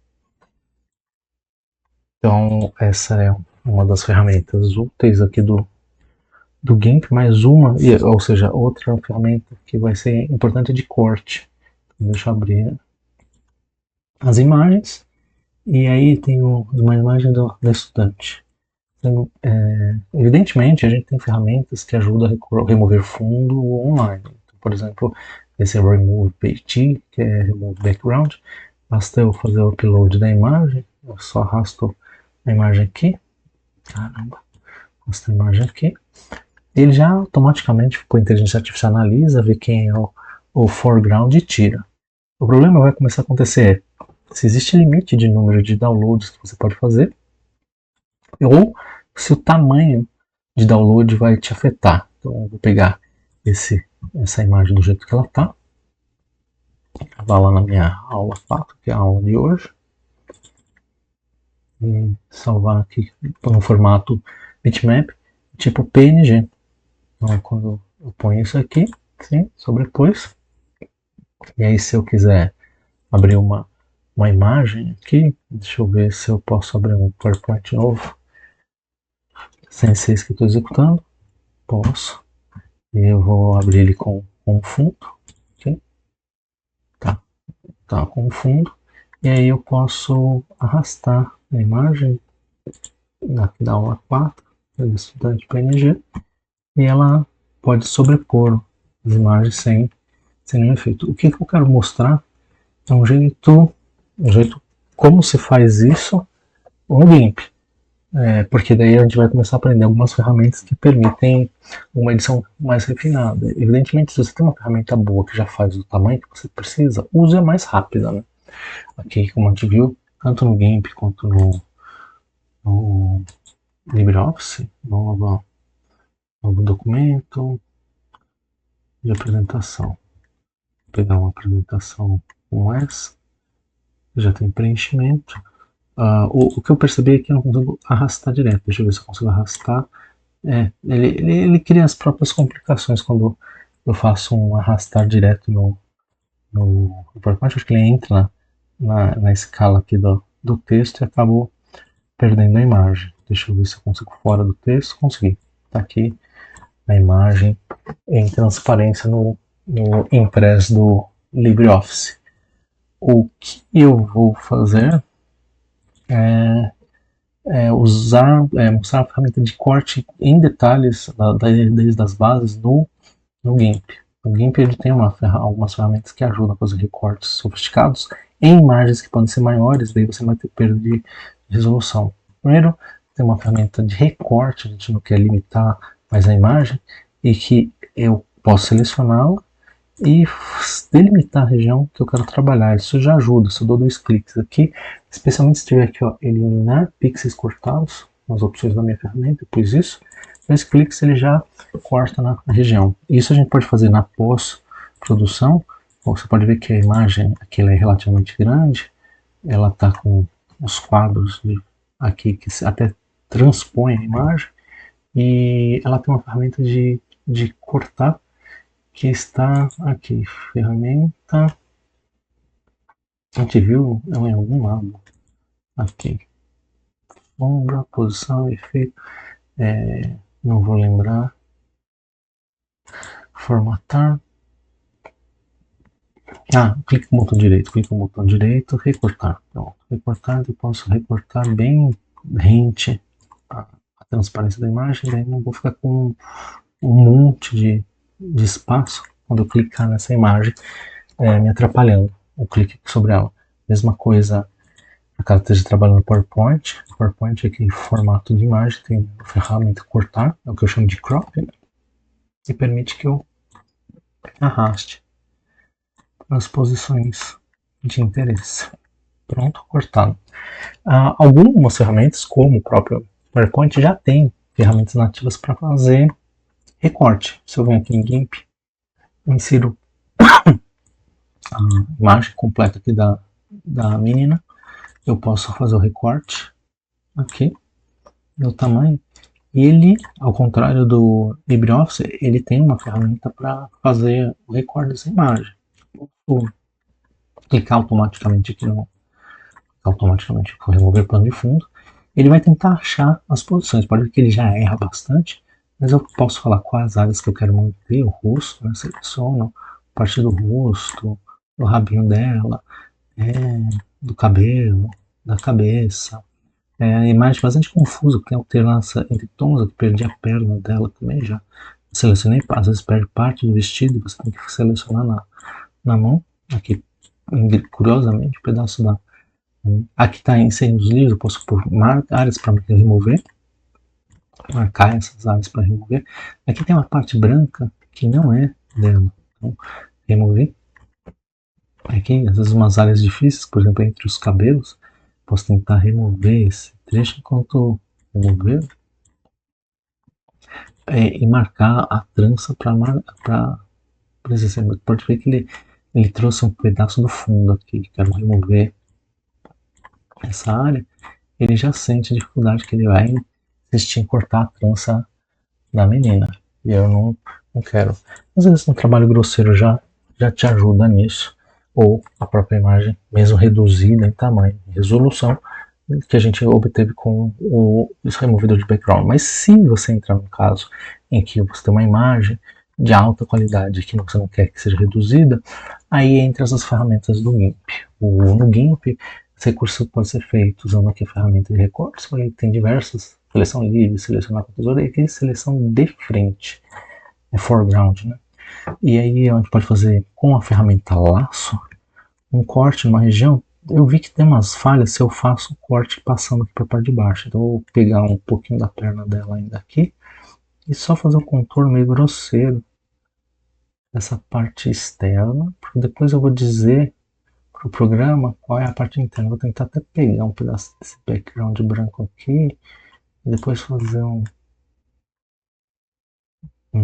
Então essa é uma das ferramentas úteis aqui do GIMP, mais uma, ou seja, outra ferramenta que vai ser importante de corte. Então, deixa eu abrir as imagens, e aí tem uma imagem do estudante. Então, evidentemente, a gente tem ferramentas que ajudam a remover fundo online. Então, por exemplo, esse Remove PG, que é Remove Background. Basta eu fazer o upload da imagem, eu só arrasto a imagem aqui. Caramba, arrasto a imagem aqui. Ele já automaticamente, com a inteligência artificial, analisa, vê quem é o foreground e tira. O problema vai começar a acontecer se existe limite de número de downloads que você pode fazer, ou se o tamanho de download vai te afetar. Então eu vou pegar essa imagem do jeito que ela está, vá lá na minha aula 4, que é a aula de hoje, e salvar aqui no formato bitmap, tipo PNG. Então quando eu ponho isso aqui, sim, sobrepôs, e aí se eu quiser abrir uma imagem aqui, deixa eu ver se eu posso abrir um PowerPoint novo, sem ser esse que estou executando, posso, e eu vou abrir ele com fundo, okay? Tá com fundo, e aí eu posso arrastar a imagem da aula 4, do estudante PNG, e ela pode sobrepor as imagens sem nenhum efeito. O que eu quero mostrar é um jeito como se faz isso no GIMP. Porque daí a gente vai começar a aprender algumas ferramentas que permitem uma edição mais refinada. Evidentemente, se você tem uma ferramenta boa que já faz o tamanho que você precisa, use a mais rápida, né? Aqui, como a gente viu, tanto no GIMP quanto no LibreOffice, novo documento de apresentação. Vou pegar uma apresentação como essa, já tem preenchimento. O que eu percebi é que eu não consigo arrastar direto. Deixa eu ver se eu consigo arrastar. Ele cria as próprias complicações quando eu faço um arrastar direto no PowerPoint. Acho que ele entra na escala aqui do texto e acabou perdendo a imagem. Deixa eu ver se eu consigo fora do texto. Consegui. Está aqui a imagem em transparência no Impress do LibreOffice. O que eu vou fazer mostrar a ferramenta de corte em detalhes desde as bases no GIMP. O GIMP ele tem algumas ferramentas que ajudam a fazer recortes sofisticados em imagens que podem ser maiores, daí você não vai ter perda de resolução. Primeiro, tem uma ferramenta de recorte, a gente não quer limitar mais a imagem, e que eu posso selecioná-la e delimitar a região que eu quero trabalhar. Isso já ajuda, se eu dou 2 cliques aqui, especialmente se tiver aqui, ó, eliminar pixels cortados, nas opções da minha ferramenta, depois isso, 2 cliques ele já corta na região. Isso a gente pode fazer na pós-produção. Você pode ver que a imagem aqui ela é relativamente grande, ela está com os quadros aqui que até transpõe a imagem, e ela tem uma ferramenta de cortar que está aqui, ferramenta, a gente viu ela em algum lado, aqui, sombra, posição, efeito, não vou lembrar, formatar, clique com o botão direito, recortar, pronto, recortar, eu posso recortar bem rente a transparência da imagem, daí não vou ficar com um monte de espaço quando eu clicar nessa imagem, me atrapalhando o clique sobre ela. Mesma coisa, caso esteja trabalhando no PowerPoint. PowerPoint aqui em formato de imagem, tem a ferramenta cortar, é o que eu chamo de crop, né? E permite que eu arraste as posições de interesse. Pronto, cortado. Algumas ferramentas, como o próprio PowerPoint, já tem ferramentas nativas para fazer recorte. Se eu venho aqui em GIMP, insiro a imagem completa aqui da menina, eu posso fazer o recorte aqui, no tamanho. E ele, ao contrário do LibreOffice, ele tem uma ferramenta para fazer o recorte dessa imagem. Vou clicar automaticamente aqui remover plano de fundo. Ele vai tentar achar as posições. Pode ver que ele já erra bastante, mas eu posso falar quais áreas que eu quero manter, o rosto, né? Seleciono a parte do rosto, do rabinho dela, do cabelo, da cabeça. A imagem bastante confusa, porque tem alternância entre tons, eu perdi a perna dela também já. Selecionei, às vezes perde parte do vestido, você tem que selecionar na mão. Aqui, curiosamente, um pedaço da. Aqui está inserindo os livros, eu posso pôr áreas para remover, marcar essas áreas para remover. Aqui tem uma parte branca que não é dela, então remover. Aqui, às vezes, umas áreas difíceis, por exemplo, entre os cabelos, posso tentar remover esse trecho enquanto remover e marcar a trança para esse. Pode ver que ele trouxe um pedaço do fundo aqui. Quero remover essa área. Ele já sente a dificuldade que ele vai insistir em cortar a trança da menina. E eu não quero. Às vezes, um trabalho grosseiro já te ajuda nisso. Ou a própria imagem, mesmo reduzida em tamanho, em resolução, que a gente obteve com o removedor de background. Mas se você entrar num caso em que você tem uma imagem de alta qualidade que você não quer que seja reduzida, aí entra essas ferramentas do GIMP. No GIMP, esse recurso pode ser feito usando aqui a ferramenta de recortes, aí tem diversas, seleção livre, selecionar com tesoura, e aqui seleção de frente, foreground, né? E aí a gente pode fazer com a ferramenta laço um corte numa região. Eu vi que tem umas falhas se eu faço o corte passando aqui para a parte de baixo. Então eu vou pegar um pouquinho da perna dela ainda aqui e só fazer um contorno meio grosseiro dessa parte externa. Depois eu vou dizer para o programa qual é a parte interna. Vou tentar até pegar um pedaço desse background branco aqui e depois fazer um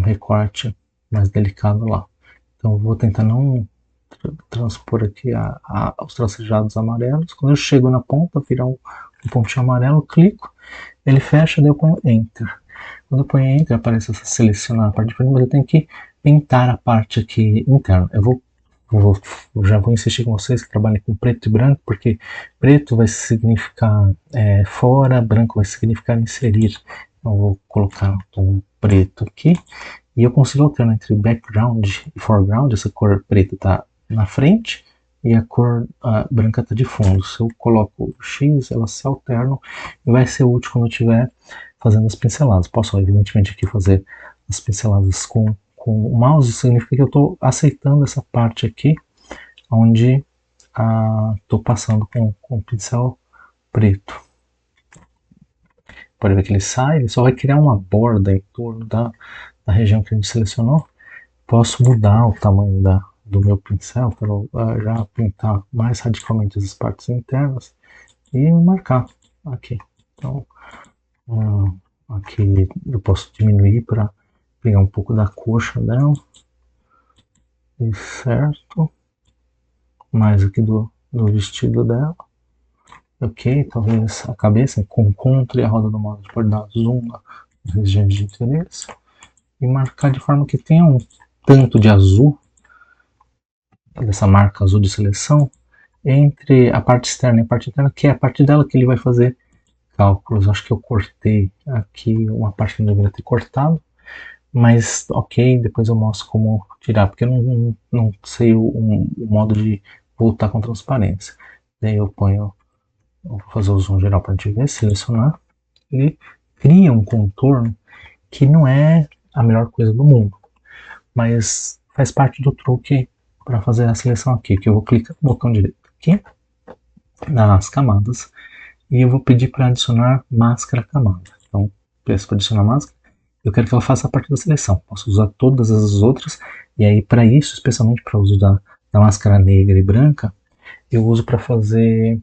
recorte mais delicado lá. Então eu vou tentar não transpor aqui os tracejados amarelos. Quando eu chego na ponta, virar um pontinho amarelo, clico, ele fecha, daí eu ponho Enter. Quando eu ponho Enter, aparece selecionar a parte de frente, mas eu tenho que pintar a parte aqui interna. Já vou insistir com vocês que trabalhem com preto e branco, porque preto vai significar fora, branco vai significar inserir. Então eu vou colocar um tom preto aqui, e eu consigo alternar entre background e foreground. Essa cor preta está na frente, e a cor branca está de fundo. Se eu coloco o X, elas se alternam e vai ser útil quando eu estiver fazendo as pinceladas. Posso, evidentemente, aqui fazer as pinceladas com o mouse, significa que eu estou aceitando essa parte aqui, onde estou passando com o pincel preto. Pode ver que ele sai, ele só vai criar uma borda em torno da região que a gente selecionou. Posso mudar o tamanho do meu pincel para já pintar mais radicalmente as partes internas e marcar aqui. Então, aqui eu posso diminuir para pegar um pouco da coxa dela. E certo. Mais aqui do vestido dela. Ok, talvez a cabeça encontre a roda do mouse, pode dar zoom nas regiões de interesse e marcar de forma que tenha um tanto de azul, dessa marca azul de seleção, entre a parte externa e a parte interna, que é a parte dela que ele vai fazer cálculos. Acho que eu cortei aqui uma parte que não deveria ter cortado, mas ok, depois eu mostro como tirar, porque eu não sei o modo de voltar com transparência. Daí eu ponho, vou fazer o zoom geral para a gente ver, selecionar, ele cria um contorno que não é a melhor coisa do mundo, mas faz parte do truque para fazer a seleção aqui, que eu vou clicar no botão direito aqui, nas camadas, e eu vou pedir para adicionar máscara camada. Então, peço para adicionar máscara, eu quero que ela faça parte da seleção. Posso usar todas as outras, e aí para isso, especialmente para o uso da máscara negra e branca, eu uso para fazer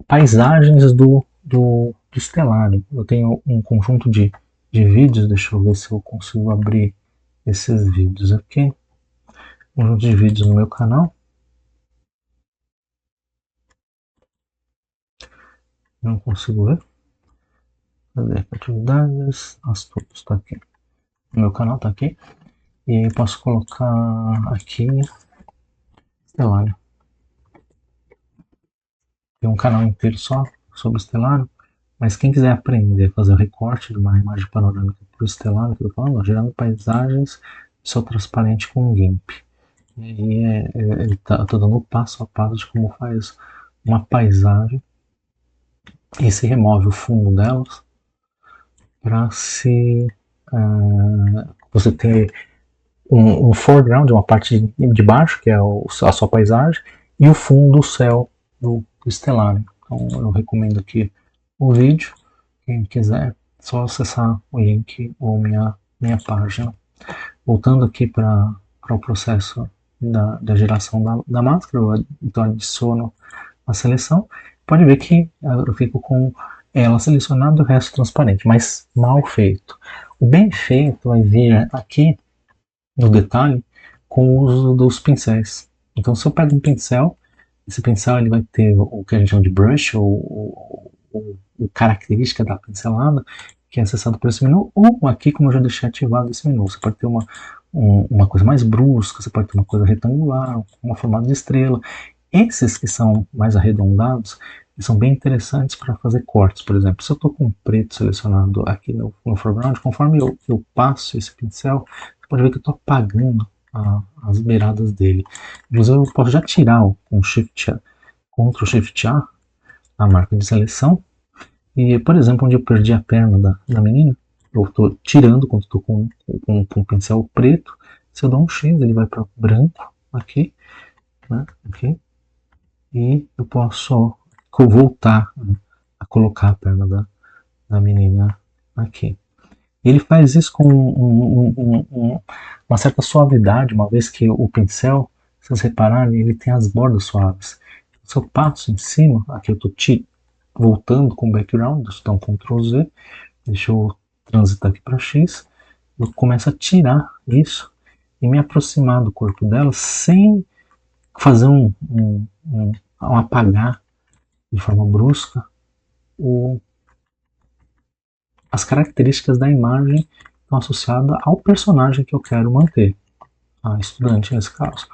paisagens do estelário. Eu tenho um conjunto de vídeos, deixa eu ver se eu consigo abrir esses vídeos aqui. Um conjunto de vídeos no meu canal. Não consigo ver. Cadê? Atividades, as fotos está aqui. O meu canal está aqui. E aí eu posso colocar aqui estelário. Tem um canal inteiro só sobre estelário. Mas quem quiser aprender a fazer o recorte de uma imagem panorâmica para o estelário, que eu estou falando, gerando paisagens, sou transparente com o GIMP. E aí ele tá dando passo a passo de como faz uma paisagem e se remove o fundo delas para se você ter um foreground, uma parte de baixo, que é a sua paisagem, e o fundo do céu do estelário. Então eu recomendo aqui o vídeo, quem quiser, só acessar o link ou minha página. Voltando aqui para o processo da geração da máscara, eu então adiciono a seleção, pode ver que eu fico com ela selecionada e o resto transparente, mas mal feito. O bem feito vai vir aqui no detalhe com o uso dos pincéis. Então, se eu pego um pincel, esse pincel ele vai ter o que a gente chama de brush, ou característica da pincelada, que é acessado por esse menu, ou aqui, como eu já deixei ativado esse menu. Você pode ter uma coisa mais brusca, você pode ter uma coisa retangular, uma formato de estrela. Esses que são mais arredondados, são bem interessantes para fazer cortes. Por exemplo, se eu estou com um preto selecionado aqui no foreground, conforme eu passo esse pincel, você pode ver que eu estou apagando as beiradas dele. Inclusive, eu posso já tirar com Ctrl Shift A marca de seleção. E, por exemplo, onde eu perdi a perna da menina, eu estou tirando quando estou com um pincel preto. Se eu dar um X, ele vai para branco aqui, né? Aqui. E eu posso voltar a colocar a perna da menina aqui. E ele faz isso com uma certa suavidade, uma vez que o pincel, se vocês repararem, ele tem as bordas suaves. Se eu passo em cima, aqui eu estou voltando com o background, então Ctrl Z, deixa eu transitar aqui para X, eu começo a tirar isso e me aproximar do corpo dela sem fazer um apagar de forma brusca as características da imagem estão associadas ao personagem que eu quero manter, a estudante nesse caso.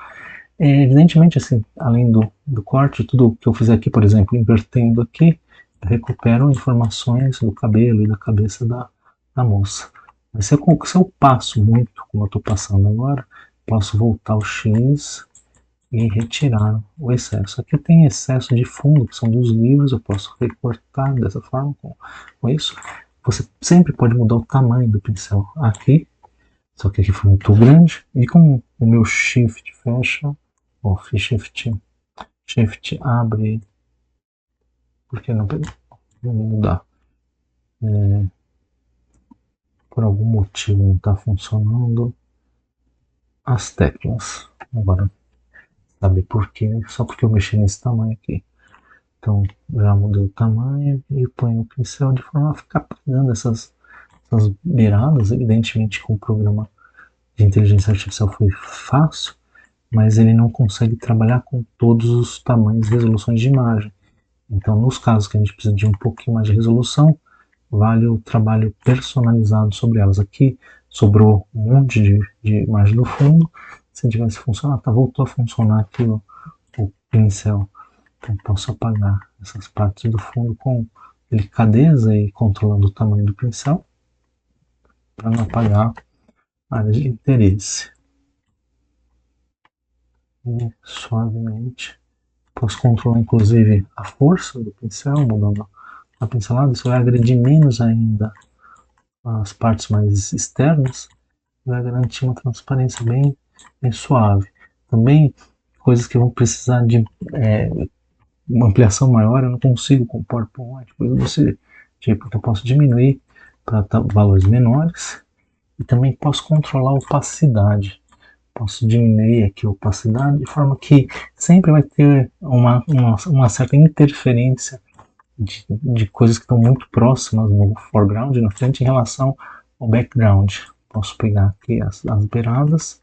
Evidentemente, assim, além do corte, tudo que eu fizer aqui, por exemplo, invertendo aqui, eu recupero informações do cabelo e da cabeça da moça. Mas se eu passo muito, como eu estou passando agora, posso voltar o X e retirar o excesso. Aqui tem excesso de fundo, que são dos livros, eu posso recortar dessa forma, com isso. Você sempre pode mudar o tamanho do pincel aqui, só que aqui foi muito grande, e com o meu Shift fecha, ou Shift abre, porque não mudar? Por algum motivo não está funcionando as teclas. Agora, sabe por quê? Só porque eu mexi nesse tamanho aqui. Então, já mudei o tamanho e ponho o pincel de forma a ficar pegando essas beiradas. Evidentemente, com o programa de inteligência artificial foi fácil, mas ele não consegue trabalhar com todos os tamanhos e resoluções de imagem. Então, nos casos que a gente precisa de um pouquinho mais de resolução, vale o trabalho personalizado sobre elas. Aqui sobrou um monte de imagem do fundo. Se tivesse funcionado, voltou a funcionar aqui o pincel. Então, posso apagar essas partes do fundo com delicadeza e controlando o tamanho do pincel para não apagar áreas de interesse. E suavemente posso controlar inclusive a força do pincel, mudando a pincelada. Isso vai agredir menos ainda as partes mais externas, vai garantir uma transparência bem suave. Também coisas que vão precisar de uma ampliação maior, eu não consigo com o PowerPoint, coisa desse tipo. Então eu posso diminuir para valores menores e também posso controlar a opacidade. Posso diminuir aqui a opacidade de forma que sempre vai ter uma certa interferência de coisas que estão muito próximas no foreground e na frente em relação ao background. Posso pegar aqui as beiradas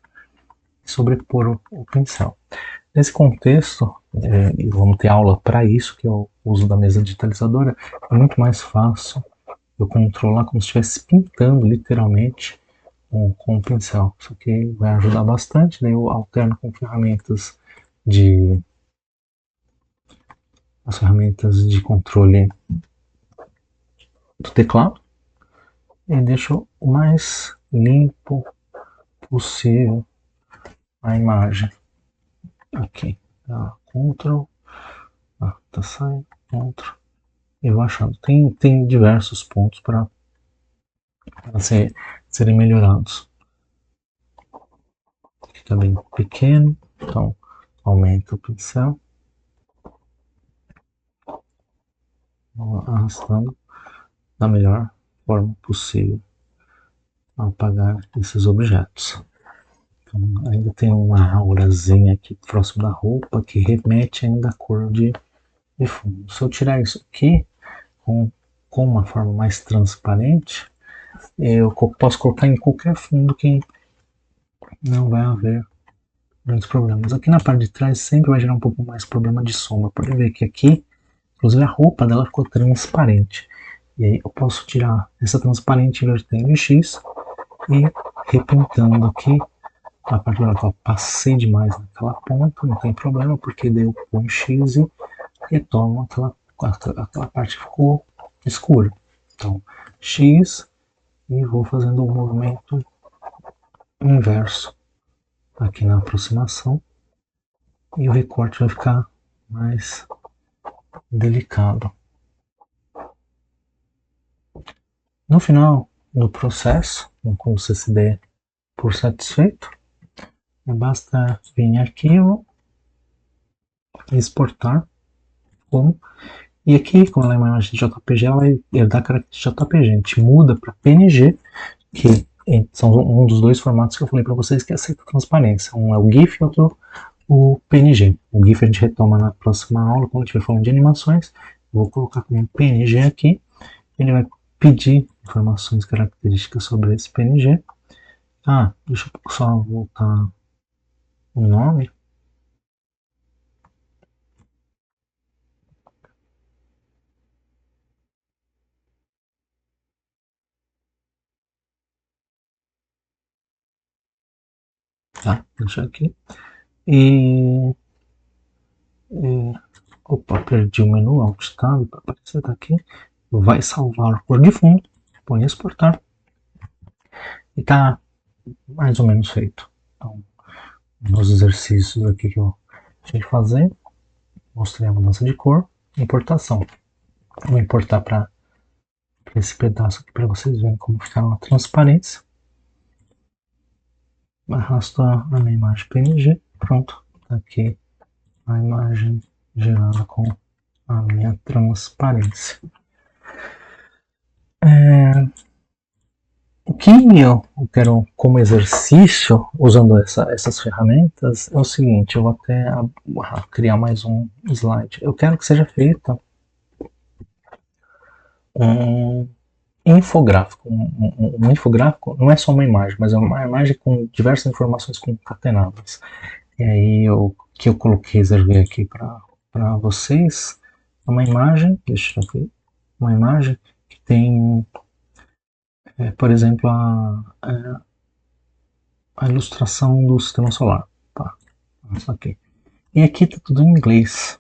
e sobrepor o pincel. Nesse contexto, e vamos ter aula para isso, que é o uso da mesa digitalizadora, é muito mais fácil eu controlar como se estivesse pintando literalmente com o pincel. Isso aqui vai ajudar bastante, daí eu alterno com as ferramentas de controle do teclado e deixo o mais limpo possível a imagem. Aqui, Ctrl, tá saindo, Ctrl, e vou achando. Tem diversos pontos para serem melhorados. Aqui está bem pequeno, então aumenta o pincel, arrastando da melhor forma possível a apagar esses objetos. Então, ainda tem uma aurazinha aqui próximo da roupa que remete ainda à cor de fundo. Se eu tirar isso aqui com uma forma mais transparente, eu posso colocar em qualquer fundo que não vai haver grandes problemas. Aqui na parte de trás sempre vai gerar um pouco mais problema de sombra. Pode ver que aqui, inclusive a roupa dela ficou transparente. E aí eu posso tirar essa transparente invertendo em X e repintando aqui a parte da qual passei demais naquela ponta, não tem problema, porque daí eu ponho X e retomo aquela parte que ficou escura. Então, X e vou fazendo o movimento inverso aqui na aproximação e o recorte vai ficar mais delicado. No final do processo, quando você se der por satisfeito, basta vir em arquivo, exportar como, e aqui, como ela é uma imagem de JPG, ela vai herdar a característica JPG. A gente muda para PNG, que são um dos dois formatos que eu falei para vocês que aceita transparência. Um é o GIF e outro o PNG. O GIF a gente retoma na próxima aula, quando estiver falando de animações. Eu vou colocar como PNG aqui. Ele vai pedir informações características sobre esse PNG. Deixa eu só voltar o nome. Deixa aqui. Opa, perdi o menu, Alt Tab para aparecer aqui. Vai salvar a cor de fundo, põe exportar e está mais ou menos feito. Então, nos exercícios aqui que eu de fazer. Mostrei a mudança de cor. Importação. Vou importar para esse pedaço aqui para vocês verem como fica a transparência. Arrasto a minha imagem PNG. Pronto. Tá aqui a imagem gerada com a minha transparência. O que eu quero como exercício, usando essas ferramentas, é o seguinte, eu vou até criar mais um slide. Eu quero que seja feita um infográfico. Um infográfico não é só uma imagem, mas é uma imagem com diversas informações concatenadas. E aí que eu coloquei, reservei aqui para vocês, é uma imagem, deixa eu ver, uma imagem que tem, por exemplo, a ilustração do sistema solar. Tá, isso aqui. E aqui tá tudo em inglês.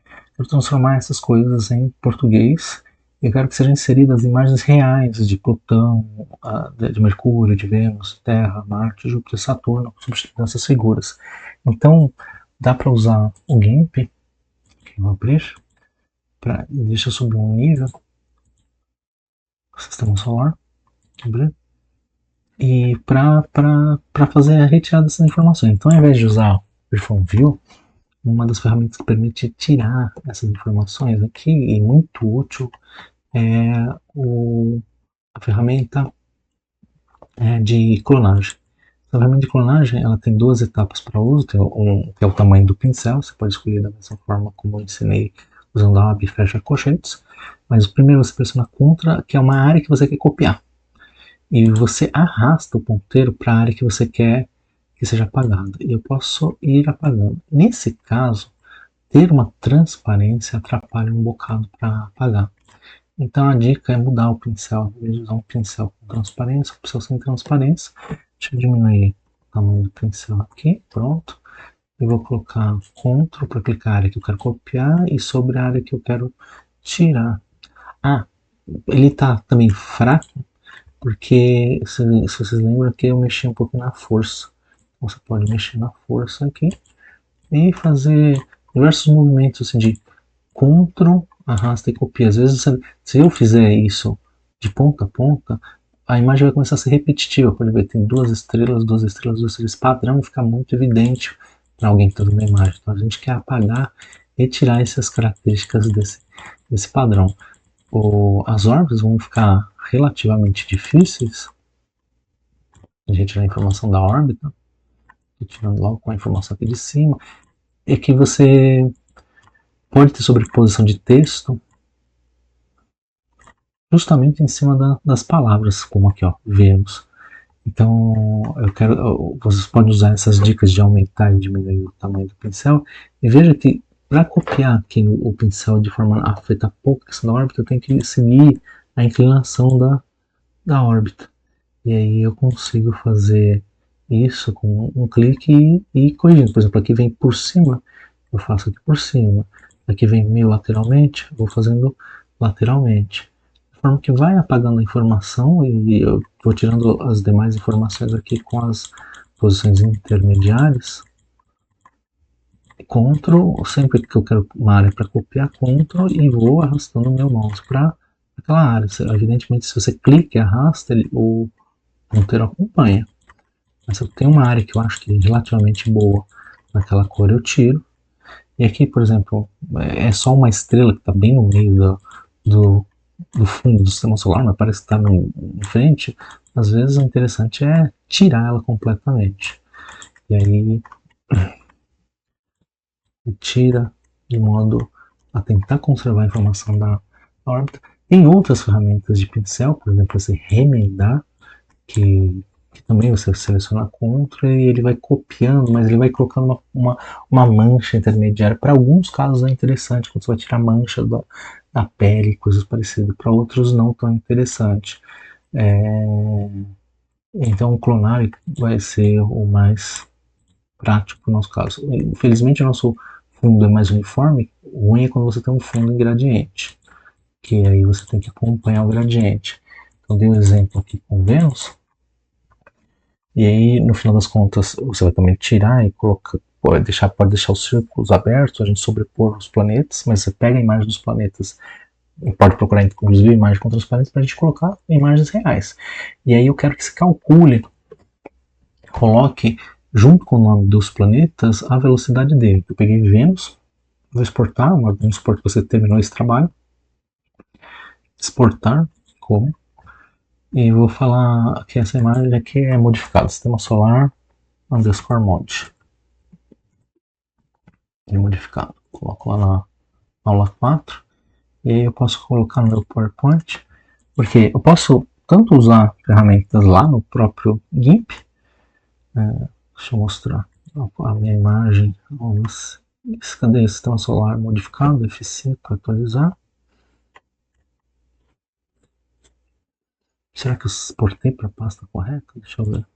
Eu vou transformar essas coisas em português. Eu quero que sejam inseridas imagens reais de Plutão, de Mercúrio, de Vênus, Terra, Marte, Júpiter, Saturno, substituindo essas figuras. Então, dá para usar o GIMP, que eu vou abrir, deixa eu subir um nível, sistema solar, abrir, e para fazer a retirada dessas informações. Então, ao invés de usar o Perform View, uma das ferramentas que permite tirar essas informações aqui, e muito útil, é a ferramenta de clonagem. A ferramenta de clonagem ela tem duas etapas para uso, tem que é o tamanho do pincel, você pode escolher da mesma forma como eu ensinei, usando a abre e fecha colchetes, mas primeiro você pressiona Ctrl, que é uma área que você quer copiar, e você arrasta o ponteiro para a área que você quer que seja apagada, e eu posso ir apagando. Nesse caso, ter uma transparência atrapalha um bocado para apagar. Então a dica é mudar o pincel, em vez de usar um pincel com transparência, um pincel sem transparência. Deixa eu diminuir o tamanho do pincel aqui, pronto. Eu vou colocar Ctrl para clicar a área que eu quero copiar e sobre a área que eu quero tirar. Ele está também fraco, porque se vocês lembram que eu mexi um pouco na força. Você pode mexer na força aqui e fazer diversos movimentos assim, de Ctrl, arrasta e copia. Às vezes, se eu fizer isso de ponta a ponta, a imagem vai começar a ser repetitiva. Pode ver, tem duas estrelas, duas estrelas, duas estrelas. Padrão fica muito evidente para alguém que está vendo a imagem. Então a gente quer apagar e tirar essas características desse padrão. As órbitas vão ficar relativamente difíceis de retirar a informação da órbita, tirando logo com a informação aqui de cima, e que você pode ter sobreposição de texto justamente em cima das palavras, como aqui, ó, Vênus. Então, vocês podem usar essas dicas de aumentar e diminuir o tamanho do pincel, e veja que para copiar aqui o pincel de forma a afetar pouco a questão da órbita, eu tenho que seguir a inclinação da órbita. E aí eu consigo fazer isso com um clique e corrigindo. Por exemplo, aqui vem por cima, eu faço aqui por cima. Aqui vem meio lateralmente, eu vou fazendo lateralmente. De forma que vai apagando a informação e eu vou tirando as demais informações aqui com as posições intermediárias. Ctrl, sempre que eu quero uma área para copiar, Ctrl e vou arrastando o meu mouse para aquela área. Evidentemente, se você clica e arrasta, o ponteiro acompanha. Mas se eu tenho uma área que eu acho que é relativamente boa naquela cor, eu tiro. E aqui, por exemplo, é só uma estrela que está bem no meio do fundo do sistema solar, mas parece que está em frente. Às vezes o interessante é tirar ela completamente. E aí tira de modo a tentar conservar a informação da órbita. Tem outras ferramentas de pincel, por exemplo, você remendar, que também você seleciona Ctrl e ele vai copiando, mas ele vai colocando uma mancha intermediária. Para alguns casos é interessante, quando você vai tirar mancha da pele, coisas parecidas. Para outros não tão interessante. Então o clonar vai ser o mais prático no nosso caso. Infelizmente o nosso fundo é mais uniforme. O ruim é quando você tem um fundo em gradiente, que aí você tem que acompanhar o gradiente. Então dei um exemplo aqui com Vênus. E aí, no final das contas, você vai também tirar e pode deixar os círculos abertos, a gente sobrepor os planetas, mas você pega a imagem dos planetas e pode procurar inclusive imagem com transparência para a gente colocar imagens reais. E aí eu quero que se calcule, coloque junto com o nome dos planetas a velocidade dele. Eu peguei Vênus, vou exportar, vamos supor que você terminou esse trabalho, exportar como, e vou falar que essa imagem aqui é modificada, sistema solar underscore mod, é modificado, coloco lá na aula 4, e aí eu posso colocar no meu PowerPoint, porque eu posso tanto usar ferramentas lá no próprio GIMP, deixa eu mostrar a minha imagem, cadê esse sistema solar modificado, F5 para atualizar. Será que eu exportei para a pasta correta? Deixa eu ver.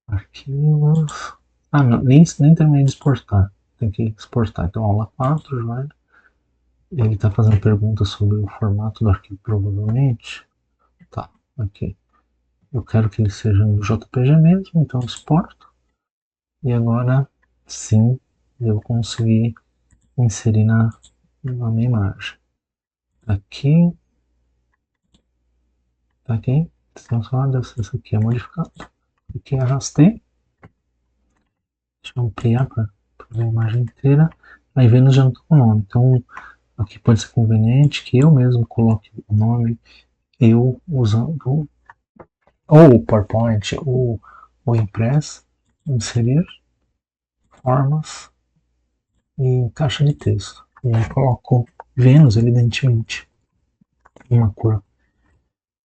Arquivos. Ah, não, nem terminei de exportar. Tem que exportar. Então, aula 4 já. Ele está fazendo perguntas sobre o formato do arquivo, provavelmente. Tá, ok. Eu quero que ele seja no JPG mesmo, então exporto. E agora sim eu consegui inserir na minha imagem. Aqui. Tá aqui. Deve ser isso aqui, é modificado. Aqui arrastei. Deixa eu ampliar para ver a imagem inteira. Aí Vênus já não está com o nome. Então aqui pode ser conveniente que eu mesmo coloque o nome, eu usando ou o PowerPoint ou o Impress, inserir formas e caixa de texto. E aí coloco Vênus, evidentemente, uma cor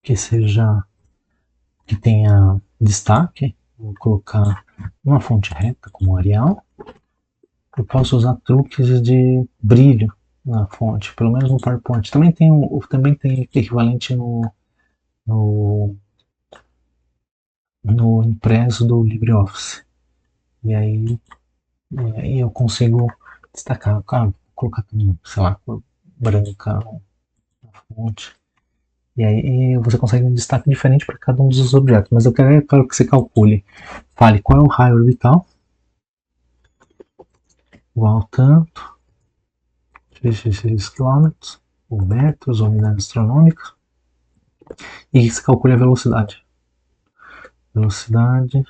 que tenha destaque. Vou colocar uma fonte reta como Arial. Eu posso usar truques de brilho na fonte, pelo menos no PowerPoint. Também tem equivalente no impresso do LibreOffice. E aí eu consigo destacar, vou colocar também, sei lá, cor branca na fonte. E aí você consegue um destaque diferente para cada um dos objetos. Mas eu quero que você calcule. Fale qual é o raio orbital. Igual tanto. x quilômetros. Ou metros, ou unidades astronômicas. E você calcule a velocidade. Velocidade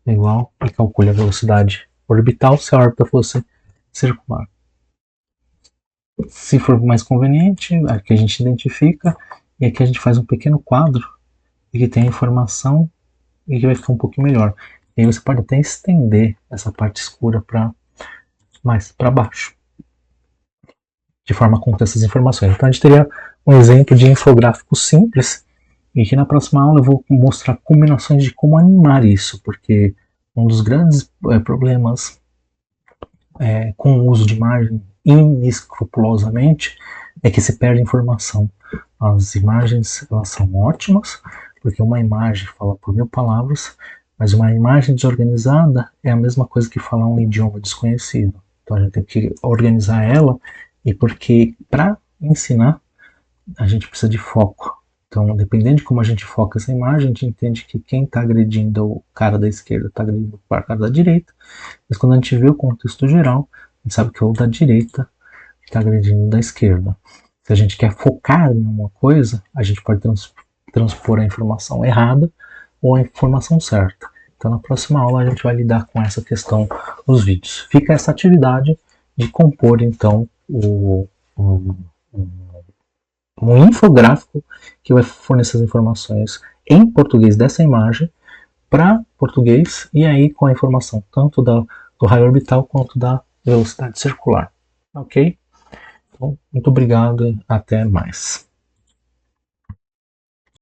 é igual. E calcule a velocidade orbital se a órbita fosse circular. Se for mais conveniente, aqui a gente identifica e aqui a gente faz um pequeno quadro e que tem a informação e que vai ficar um pouquinho melhor. E aí você pode até estender essa parte escura mais para baixo, de forma a conter essas informações. Então a gente teria um exemplo de infográfico simples e que na próxima aula eu vou mostrar combinações de como animar isso, porque um dos grandes problemas com o uso de imagem inescrupulosamente é que se perde informação. As imagens elas são ótimas, porque uma imagem fala por 1000 palavras, mas uma imagem desorganizada é a mesma coisa que falar um idioma desconhecido. Então a gente tem que organizar ela, e porque para ensinar a gente precisa de foco. Então, dependendo de como a gente foca essa imagem, a gente entende que quem está agredindo o cara da esquerda está agredindo o cara da direita, mas quando a gente vê o contexto geral, a gente sabe que o da direita está agredindo o da esquerda. Se a gente quer focar em uma coisa, a gente pode transpor a informação errada ou a informação certa. Então, na próxima aula, a gente vai lidar com essa questão nos vídeos. Fica essa atividade de compor, então, um infográfico que vai fornecer as informações em português dessa imagem para português, e aí com a informação tanto do raio orbital quanto da velocidade circular. Ok? Então, muito obrigado e até mais.